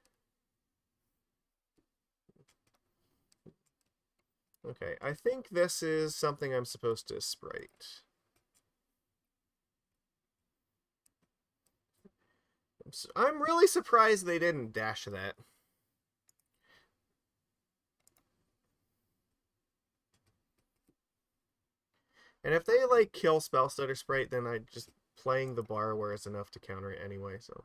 Okay, I think this is something I'm supposed to Sprite. I'm really surprised they didn't dash that. And if they, like, kill Spellstutter Sprite, then I just playing the Borrower is enough to counter it anyway, so.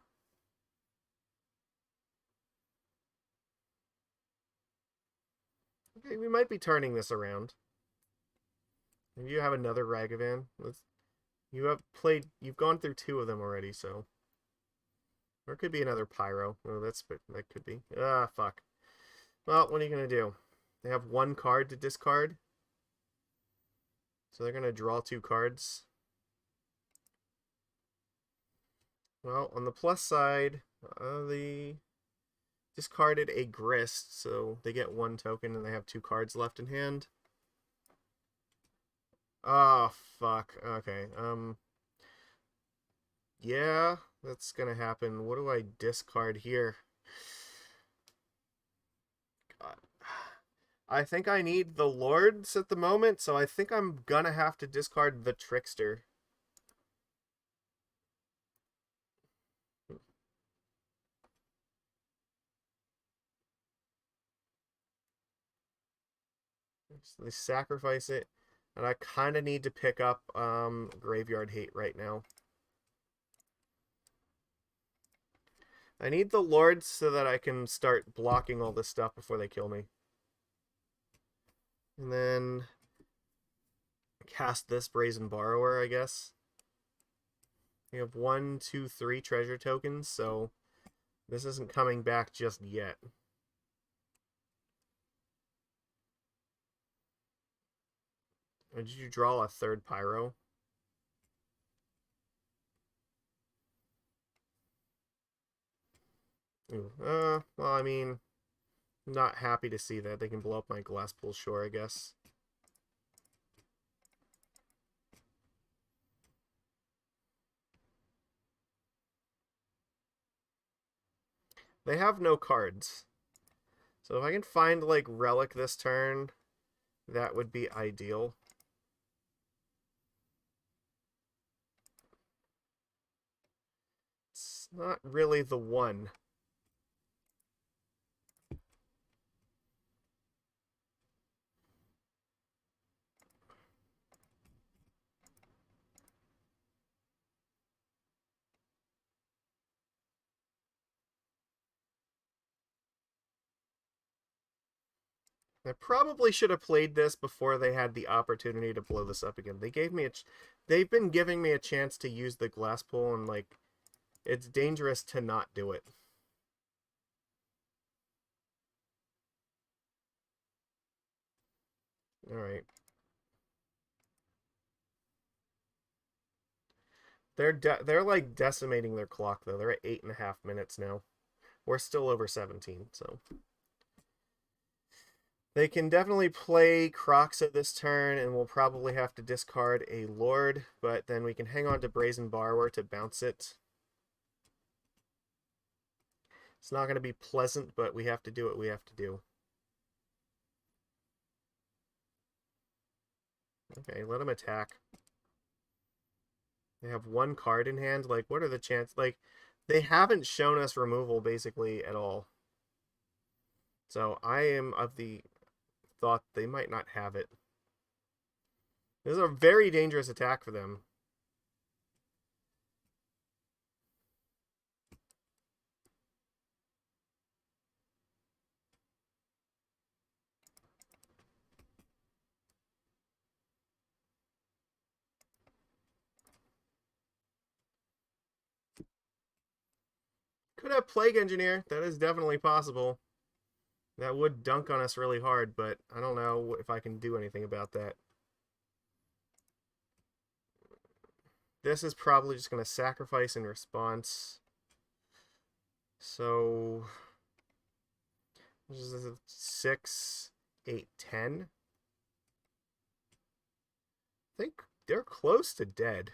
Okay, we might be turning this around. Maybe you have another Ragavan. You've gone through 2 of them already, so. Or it could be another Pyro. Oh, that could be. Ah, fuck. Well, what are you gonna do? They have 1 card to discard. So they're gonna draw 2 cards. Well, on the plus side, they discarded a Grist, so they get 1 token and they have 2 cards left in hand. Oh, fuck. Okay, yeah, that's gonna happen. What do I discard here? God. I think I need the Lords at the moment, so I think I'm gonna have to discard the Trickster. So they sacrifice it, and I kind of need to pick up Graveyard Hate right now. I need the Lords so that I can start blocking all this stuff before they kill me. And then cast this Brazen Borrower, I guess. We have 1, 2, 3 treasure tokens, so this isn't coming back just yet. Or did you draw a 3rd Pyro? Ooh, well, I mean, I'm not happy to see that. They can blow up my Glasspool Shore, I guess. They have no cards. So if I can find, like, Relic this turn, that would be ideal. It's not really the one. I probably should have played this before they had the opportunity to blow this up again. They've been giving me a chance to use the Glasspool, and, like, it's dangerous to not do it. Alright. They're like decimating their clock, though. They're at 8.5 minutes now. We're still over 17, so. They can definitely play Croxa this turn, and we'll probably have to discard a Lord, but then we can hang on to Brazen Borrower to bounce it. It's not going to be pleasant, but we have to do what we have to do. Okay, let them attack. They have 1 card in hand. Like, what are the chances? Like, they haven't shown us removal, basically, at all. So I am of the thought they might not have it. This is a very dangerous attack for them. Could have Plague Engineer. That is definitely possible. That would dunk on us really hard, but I don't know if I can do anything about that. This is probably just going to sacrifice in response. So This is a 6, 8, 10. I think they're close to dead.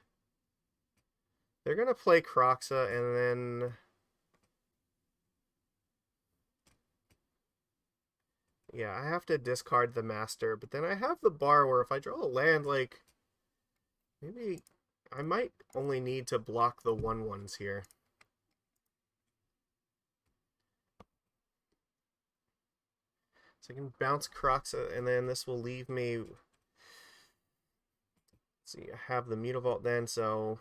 They're going to play Kroxa and then... Yeah, I have to discard the Master, but then I have the Borrower. If I draw a land, like... Maybe I might only need to block the 1/1s here. So I can bounce Kroxa, and then this will leave me... Let's see, I have the Mutavault then, so...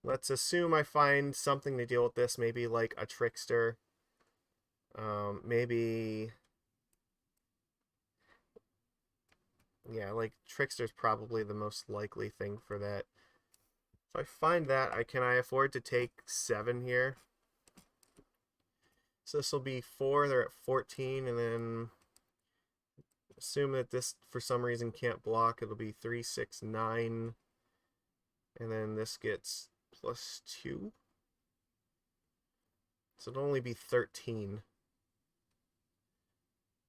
Let's assume I find something to deal with this, maybe like a Trickster. Maybe... Yeah, like Trickster's probably the most likely thing for that. If I find that, can I afford to take 7 here? So this will be 4, they're at 14, and then assume that this for some reason can't block, it'll be 3, 6, 9. And then this gets +2. So it'll only be 13.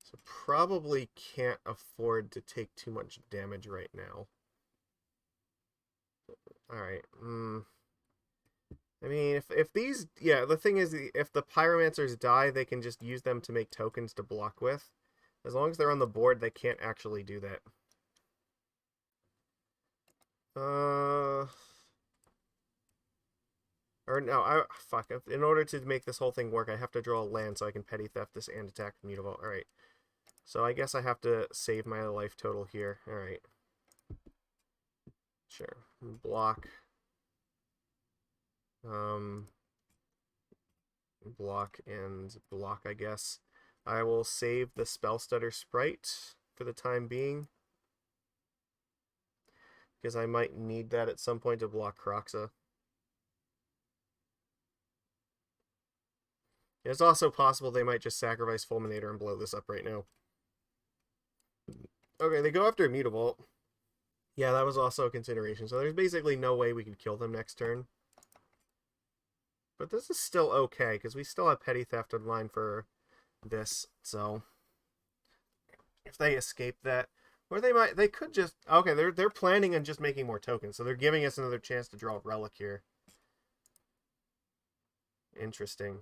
So probably can't afford to take too much damage right now. Alright. I mean, if these... Yeah, the thing is, if the Pyromancers die, they can just use them to make tokens to block with. As long as they're on the board, they can't actually do that. Or no, fuck. In order to make this whole thing work, I have to draw a land so I can Petty Theft this and attack the Mutavault. Alright. So I guess I have to save my life total here. Alright. Sure. Block. Block and block, I guess. I will save the Spellstutter Sprite for the time being, because I might need that at some point to block Kroxa. It's also possible they might just sacrifice Fulminator and blow this up right now. Okay, they go after a Mutavault. Yeah, that was also a consideration. So there's basically no way we could kill them next turn. But this is still okay, because we still have Petty Theft in line for this, so... If they escape that... Or they could just... Okay, they're planning on just making more tokens, so they're giving us another chance to draw a Relic here. Interesting.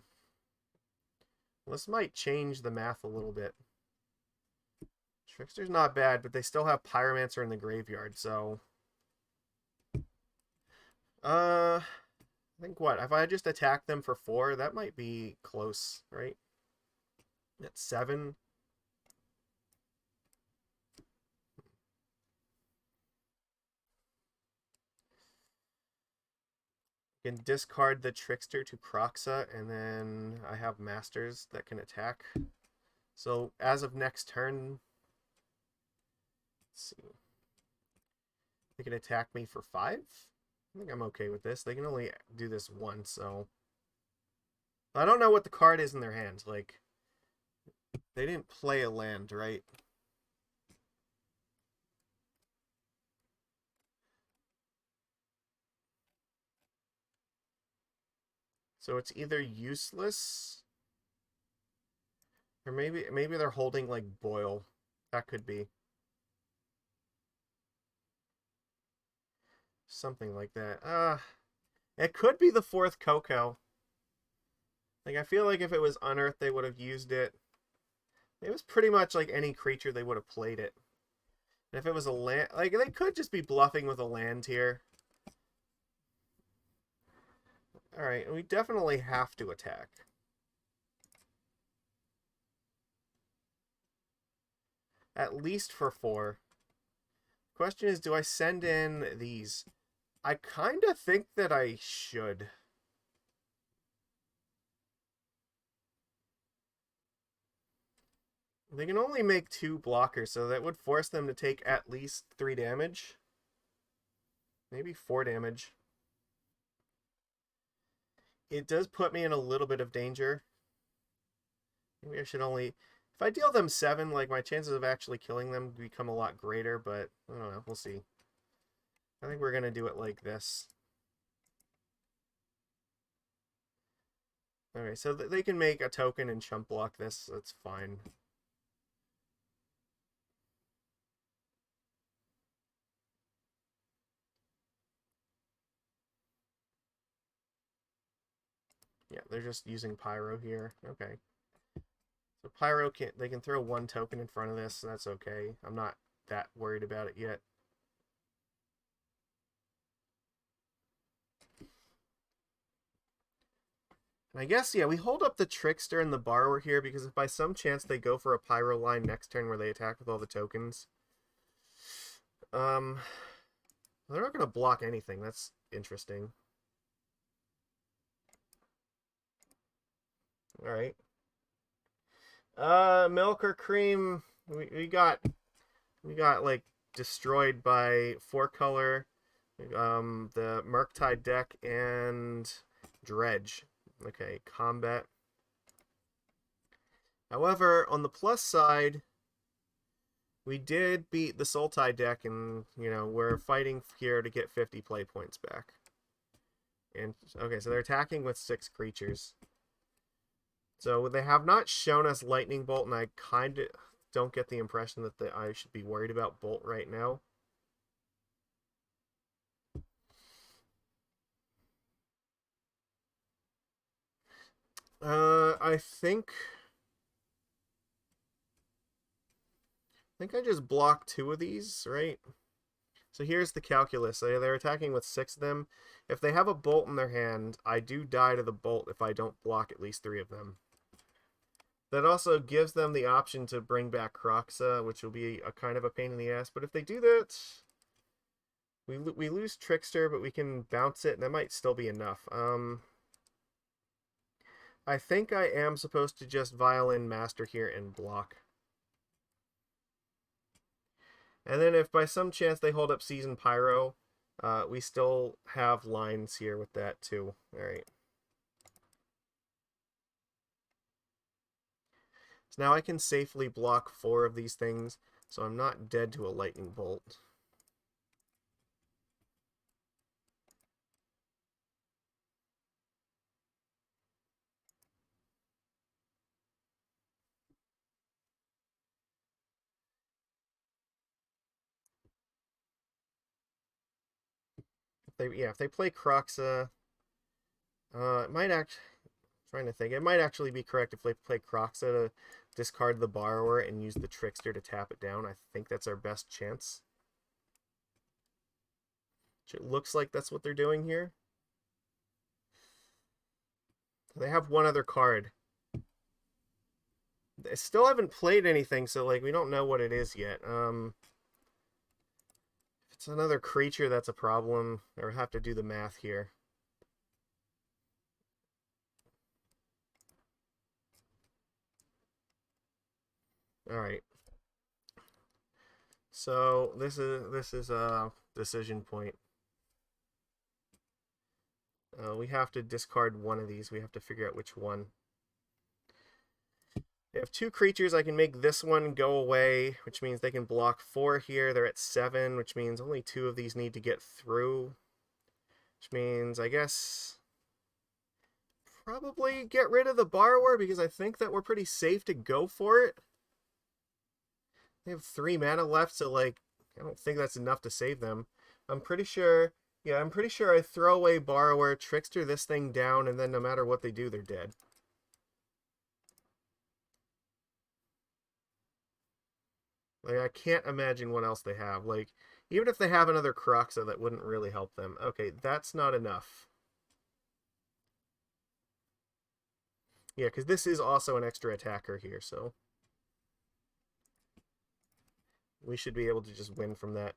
This might change the math a little bit. Trickster's not bad, but they still have Pyromancer in the graveyard, so... I think what? If I just attack them for 4, that might be close, right? At 7. I can discard the Trickster to Kroxa, and then I have Masters that can attack. So as of next turn, let's see. They can attack me for 5. I think I'm okay with this. They can only do this once, so... I don't know what the card is in their hand. Like, they didn't play a land, right? So it's either useless, or maybe they're holding, like, Boil. That could be. Something like that. It could be the 4th Coco. Like, I feel like if it was Unearthed, they would have used it. It was pretty much like any creature, they would have played it. And if it was a land... Like, they could just be bluffing with a land here. Alright, we definitely have to attack. At least for 4. Question is, do I send in these? I kind of think that I should. They can only make 2 blockers, so that would force them to take at least 3 damage. Maybe 4 damage. It does put me in a little bit of danger. Maybe I should only... If I deal them 7, like, my chances of actually killing them become a lot greater, but I don't know. We'll see. I think we're going to do it like this. Okay, so they can make a token and chump block this. That's fine. Yeah, they're just using Pyro here. Okay. So Pyro they can throw one token in front of this, so that's okay. I'm not that worried about it yet. And I guess, yeah, we hold up the Trickster and the Borrower here because if by some chance they go for a Pyro line next turn where they attack with all the tokens, they're not going to block anything. That's interesting. All right. Milk or cream? We got like destroyed by 4-color, the Murktide deck and Dredge. Okay, combat. However, on the plus side, we did beat the Sultai deck, and we're fighting here to get 50 play points back. And okay, so they're attacking with 6 creatures. So they have not shown us Lightning Bolt, and I kind of don't get the impression that I should be worried about Bolt right now. I think I just block 2 of these, right? So here's the calculus. They're attacking with 6 of them. If they have a bolt in their hand, I do die to the bolt if I don't block at least 3 of them. That also gives them the option to bring back Kroxa, which will be a kind of a pain in the ass. But if they do that, we lose Trickster, but we can bounce it, and that might still be enough. I think I am supposed to just Violin Master here and block. And then if by some chance they hold up Season Pyro, we still have lines here with that too. All right. So now I can safely block 4 of these things, so I'm not dead to a Lightning Bolt. If they play Kroxa, it might actually. Trying to think. It might actually be correct if they play Kroxa to discard the Borrower and use the Trickster to tap it down. I think that's our best chance. It looks like that's what they're doing here. They have one other card. They still haven't played anything, so we don't know what it is yet. If it's another creature, that's a problem. Or have to do the math here. All right. So this is a decision point. We have to discard one of these. We have to figure out which one. They have 2 creatures. I can make this one go away, which means they can block 4 here. They're at 7, which means only 2 of these need to get through. Which means, I guess, probably get rid of the Borrower because I think that we're pretty safe to go for it. They have 3 mana left, so I don't think that's enough to save them. I'm pretty sure I throw away Borrower, Trickster this thing down, and then no matter what they do, they're dead. I can't imagine what else they have. Even if they have another Kroxa, that wouldn't really help them. Okay, that's not enough. Yeah, because this is also an extra attacker here, so we should be able to just win from that.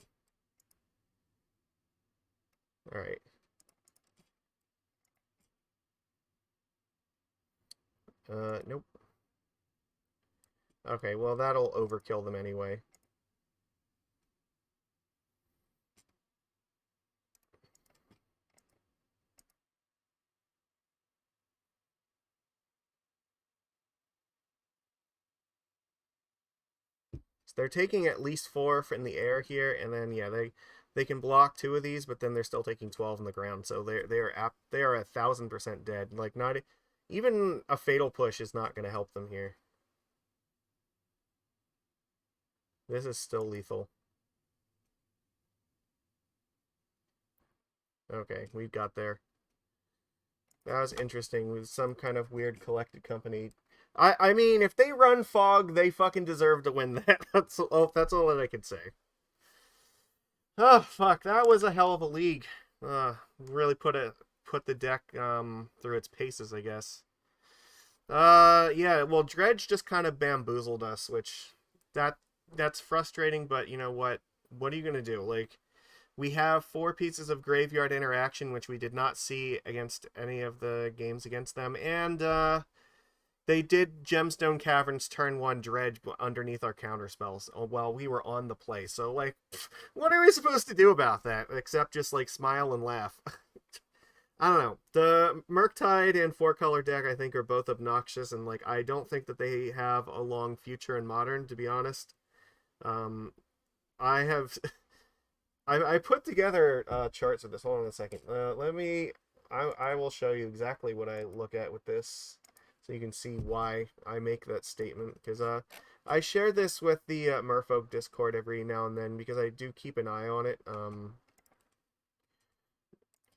All right. Nope. Okay, well, that'll overkill them anyway. So they're taking at least 4 in the air here, and then yeah, they can block 2 of these, but then they're still taking 12 on the ground. So they are 1,000% dead. Even a Fatal Push is not going to help them here. This is still lethal. Okay, we got there. That was interesting. With some kind of weird collected company. I mean, if they run Fog, they fucking deserve to win that. That's all that I can say. Oh fuck, that was a hell of a league. Really put the deck through its paces, I guess. Yeah, well, Dredge just kind of bamboozled us, which that's frustrating, but you know what? What are you gonna do? Like, we have 4 pieces of graveyard interaction, which we did not see against any of the games against them, and they did Gemstone Caverns turn 1 Dredge underneath our counterspells while we were on the play. So, like, what are we supposed to do about that except just like smile and laugh? I don't know. The Murktide and 4-color deck, I think, are both obnoxious, and like I don't think that they have a long future in Modern, to be honest. I have I put together charts of this. Hold on a second. Let me. I will show you exactly what I look at with this, so you can see why I make that statement. Because I share this with the Merfolk Discord every now and then because I do keep an eye on it.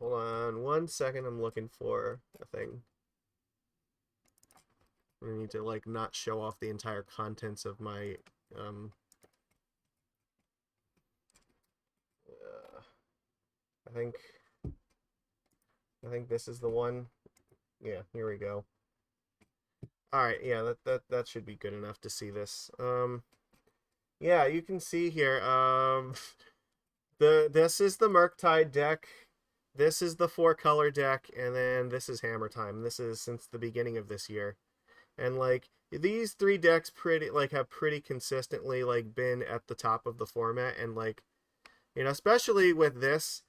Hold on one second. I'm looking for a thing. I need to like not show off the entire contents of my I think this is the one. Yeah, here we go. All right, yeah, that should be good enough to see this. Yeah, you can see here. This is the Murktide deck. This is the 4-color deck, and then this is Hammer Time. This is since the beginning of this year, and like these 3 decks have pretty consistently like been at the top of the format, and like especially with this.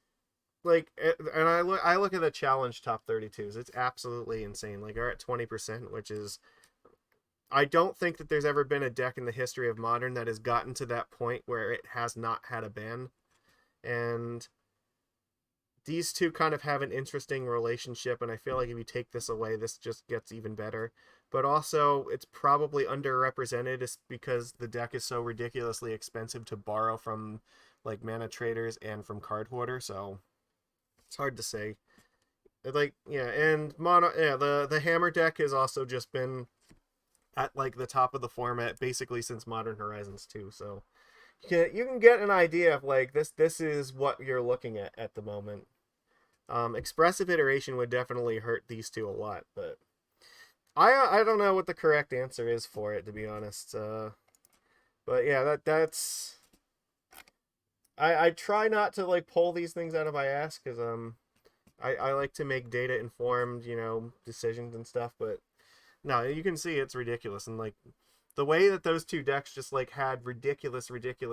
Like, and I look at the challenge top 32s. It's absolutely insane. Like, they're at 20%, which is, I don't think that there's ever been a deck in the history of Modern that has gotten to that point where it has not had a ban. And these two kind of have an interesting relationship, and I feel like if you take this away, this just gets even better. But also, it's probably underrepresented because the deck is so ridiculously expensive to borrow from, like, mana traders and from card hoarder, so it's hard to say. Like, yeah, and the hammer deck has also just been at like the top of the format basically since Modern Horizons 2. So you can get an idea of like this is what you're looking at the moment. Expressive iteration would definitely hurt these two a lot, but I don't know what the correct answer is for it, to be honest. But yeah, that's I try not to like pull these things out of my ass because I like to make data informed decisions and stuff, but no, you can see it's ridiculous, and like the way that those two decks just like had ridiculous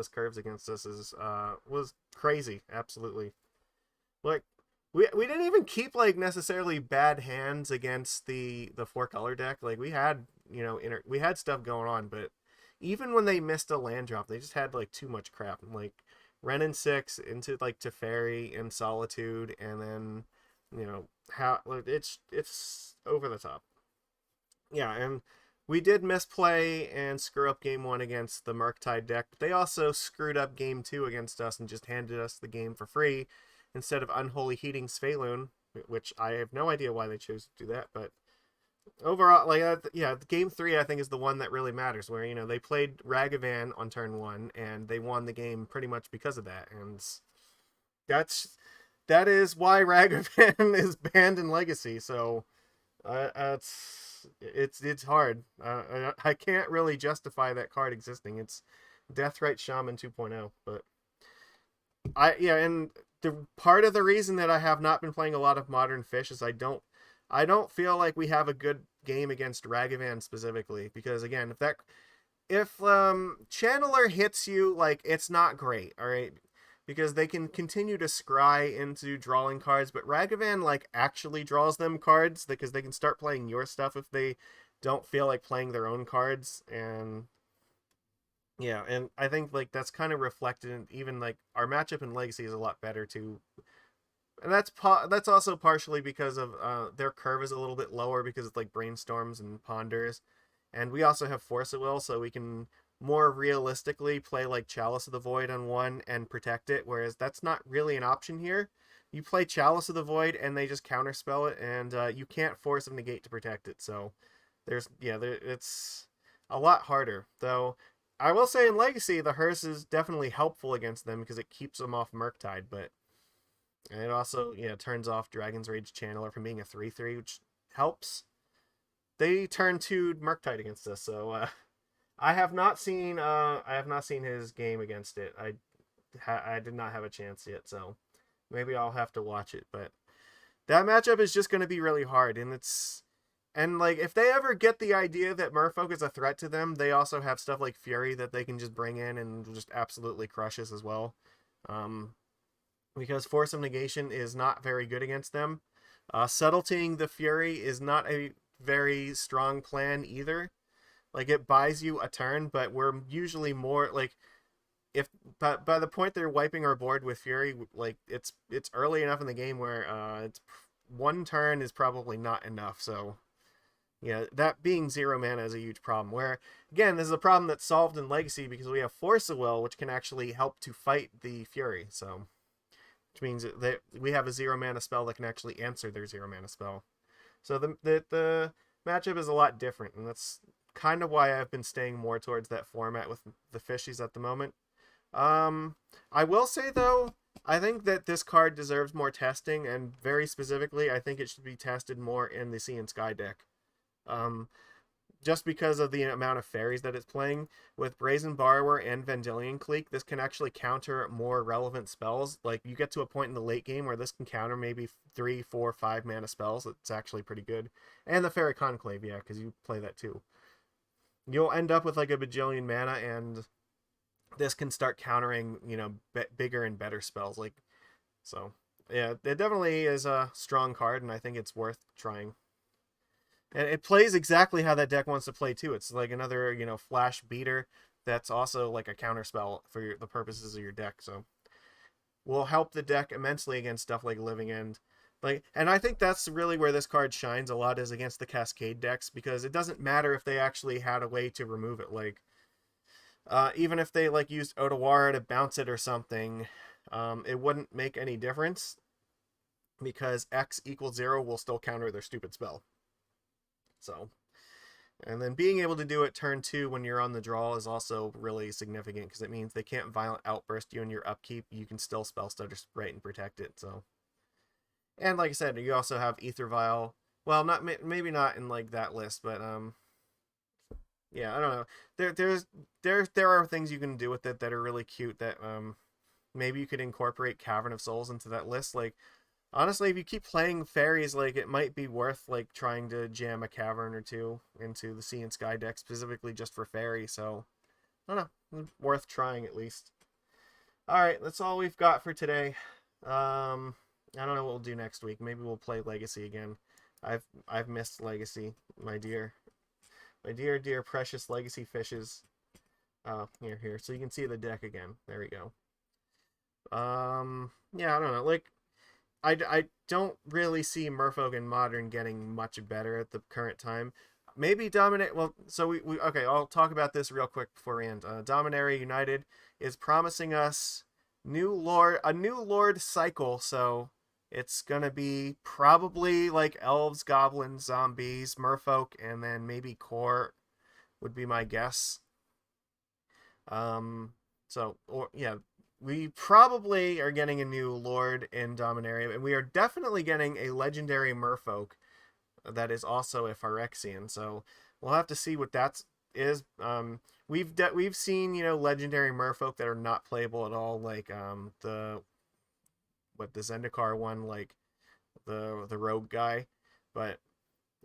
curves against us was crazy, absolutely. Like we didn't even keep like necessarily bad hands against the 4-color deck. Like we had we had stuff going on, but even when they missed a land drop, they just had like too much crap. Like Ren and 6 into like Teferi and Solitude, and then how it's over the top. Yeah, and we did misplay and screw up game 1 against the Murktide deck, but they also screwed up game 2 against us and just handed us the game for free instead of Unholy Heating Svyelun, which I have no idea why they chose to do that, but overall, like, yeah, game 3 I think is the one that really matters, where they played Ragavan on turn 1 and they won the game pretty much because of that, and that is why Ragavan is banned in Legacy. So it's hard. I can't really justify that card existing. It's Deathrite Shaman 2.0, but and the part of the reason that I have not been playing a lot of Modern Fish is I don't feel like we have a good game against Ragavan specifically, because again, if Channeler hits you, like, it's not great, all right? Because they can continue to scry into drawing cards, but Ragavan like actually draws them cards because they can start playing your stuff if they don't feel like playing their own cards. And yeah, and I think like that's kind of reflected in even like our matchup in Legacy is a lot better too. And that's also partially because of their curve is a little bit lower because it's like brainstorms and ponders, and we also have Force of Will, so we can more realistically play like Chalice of the Void on one and protect it, whereas that's not really an option here. You play Chalice of the Void and they just counterspell it, and you can't Force of Negate to protect it. So it's a lot harder. Though I will say in Legacy, the Hearse is definitely helpful against them because it keeps them off Murktide, but it also turns off Dragon's Rage Channeler from being a 3/3, which helps. They turn to Murktide against us, so I have not seen his game against it. I did not have a chance yet, so maybe I'll have to watch it. But that matchup is just going to be really hard, and like if they ever get the idea that Merfolk is a threat to them, they also have stuff like Fury that they can just bring in and just absolutely crush us as well. Because Force of Negation is not very good against them. Subtletying the Fury is not a very strong plan either. Like, it buys you a turn, but we're usually more like, if by the point they're wiping our board with Fury, like it's early enough in the game where it's one turn is probably not enough. So yeah, that being 0 mana is a huge problem. Where again, this is a problem that's solved in Legacy because we have Force of Will, which can actually help to fight the Fury. So which means that we have a 0 mana spell that can actually answer their 0 mana spell. So the matchup is a lot different, and that's kind of why I've been staying more towards that format with the fishies at the moment. I will say though, I think that this card deserves more testing, and very specifically, I think it should be tested more in the Sea and Sky deck. Just because of the amount of fairies that it's playing. With Brazen Borrower and Vendilion Clique, this can actually counter more relevant spells. Like, you get to a point in the late game where this can counter maybe 3, 4, 5 mana spells. It's actually pretty good. And the Fairy Conclave, yeah, because you play that too. You'll end up with like a bajillion mana, and this can start countering, bigger and better spells. Like, so yeah, it definitely is a strong card, and I think it's worth trying. And it plays exactly how that deck wants to play too. It's like another, flash beater that's also like a counterspell for the purposes of your deck. So will help the deck immensely against stuff like Living End. And I think that's really where this card shines a lot, is against the Cascade decks, because it doesn't matter if they actually had a way to remove it. Like, even if they like used Otawara to bounce it or something, it wouldn't make any difference because X equals 0 will still counter their stupid spell. So, and then being able to do it turn 2 when you're on the draw is also really significant, because it means they can't Violent Outburst you in your upkeep. You can still Spellstutter Sprite and protect it. So, and like I said, you also have Aether Vial. Well, maybe not in like that list, but yeah, I don't know. There are things you can do with it that are really cute that maybe you could incorporate Cavern of Souls into that list. Like, honestly, if you keep playing fairies, like, it might be worth like trying to jam a cavern or two into the Sea and Sky deck specifically just for fairy. So I don't know, worth trying at least. All right, that's all we've got for today. I don't know what we'll do next week. Maybe we'll play Legacy again. I've missed Legacy, my dear precious Legacy fishes. Here, so you can see the deck again. There we go. Yeah, I don't know. Like, I don't really see Merfolk in Modern getting much better at the current time. Maybe Dominate. Well, so we okay. I'll talk about this real quick before we end. Dominaria United is promising us a new Lord cycle. So it's gonna be probably like elves, goblins, zombies, Merfolk, and then maybe core would be my guess. We probably are getting a new Lord in Dominaria, and we are definitely getting a legendary Merfolk that is also a Phyrexian. So we'll have to see what that is. We've seen legendary Merfolk that are not playable at all, like the Zendikar one, like the rogue guy. But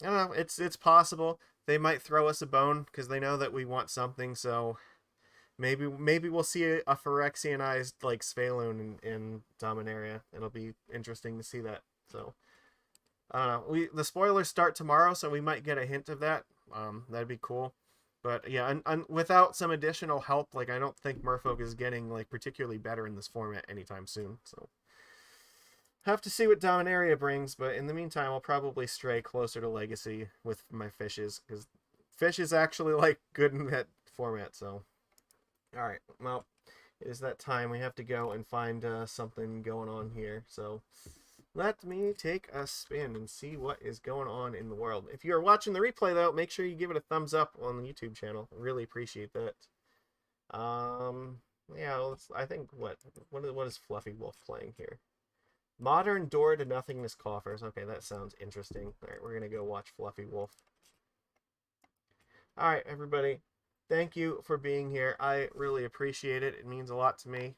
I don't know. It's possible they might throw us a bone because they know that we want something. So maybe we'll see a Phyrexianized like Svyelun in Dominaria. It'll be interesting to see that. So I don't know. The spoilers start tomorrow, so we might get a hint of that. That'd be cool. But yeah, and without some additional help, like, I don't think Merfolk is getting like particularly better in this format anytime soon. So Have to see what Dominaria brings, but in the meantime, I'll probably stray closer to Legacy with my fishes, because fish is actually, like, good in that format, so. Alright, well, it is that time. We have to go and find something going on here, so let me take a spin and see what is going on in the world. If you're watching the replay, though, make sure you give it a thumbs up on the YouTube channel. Really appreciate that. Yeah, I think, what is Fluffy Wolf playing here? Modern Door to Nothingness Coffers. Okay, that sounds interesting. Alright, we're going to go watch Fluffy Wolf. Alright, everybody. Thank you for being here. I really appreciate it. It means a lot to me.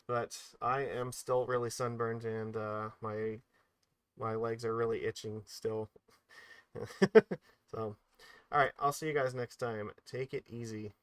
But I am still really sunburned, and my legs are really itching still. So, alright, I'll see you guys next time. Take it easy.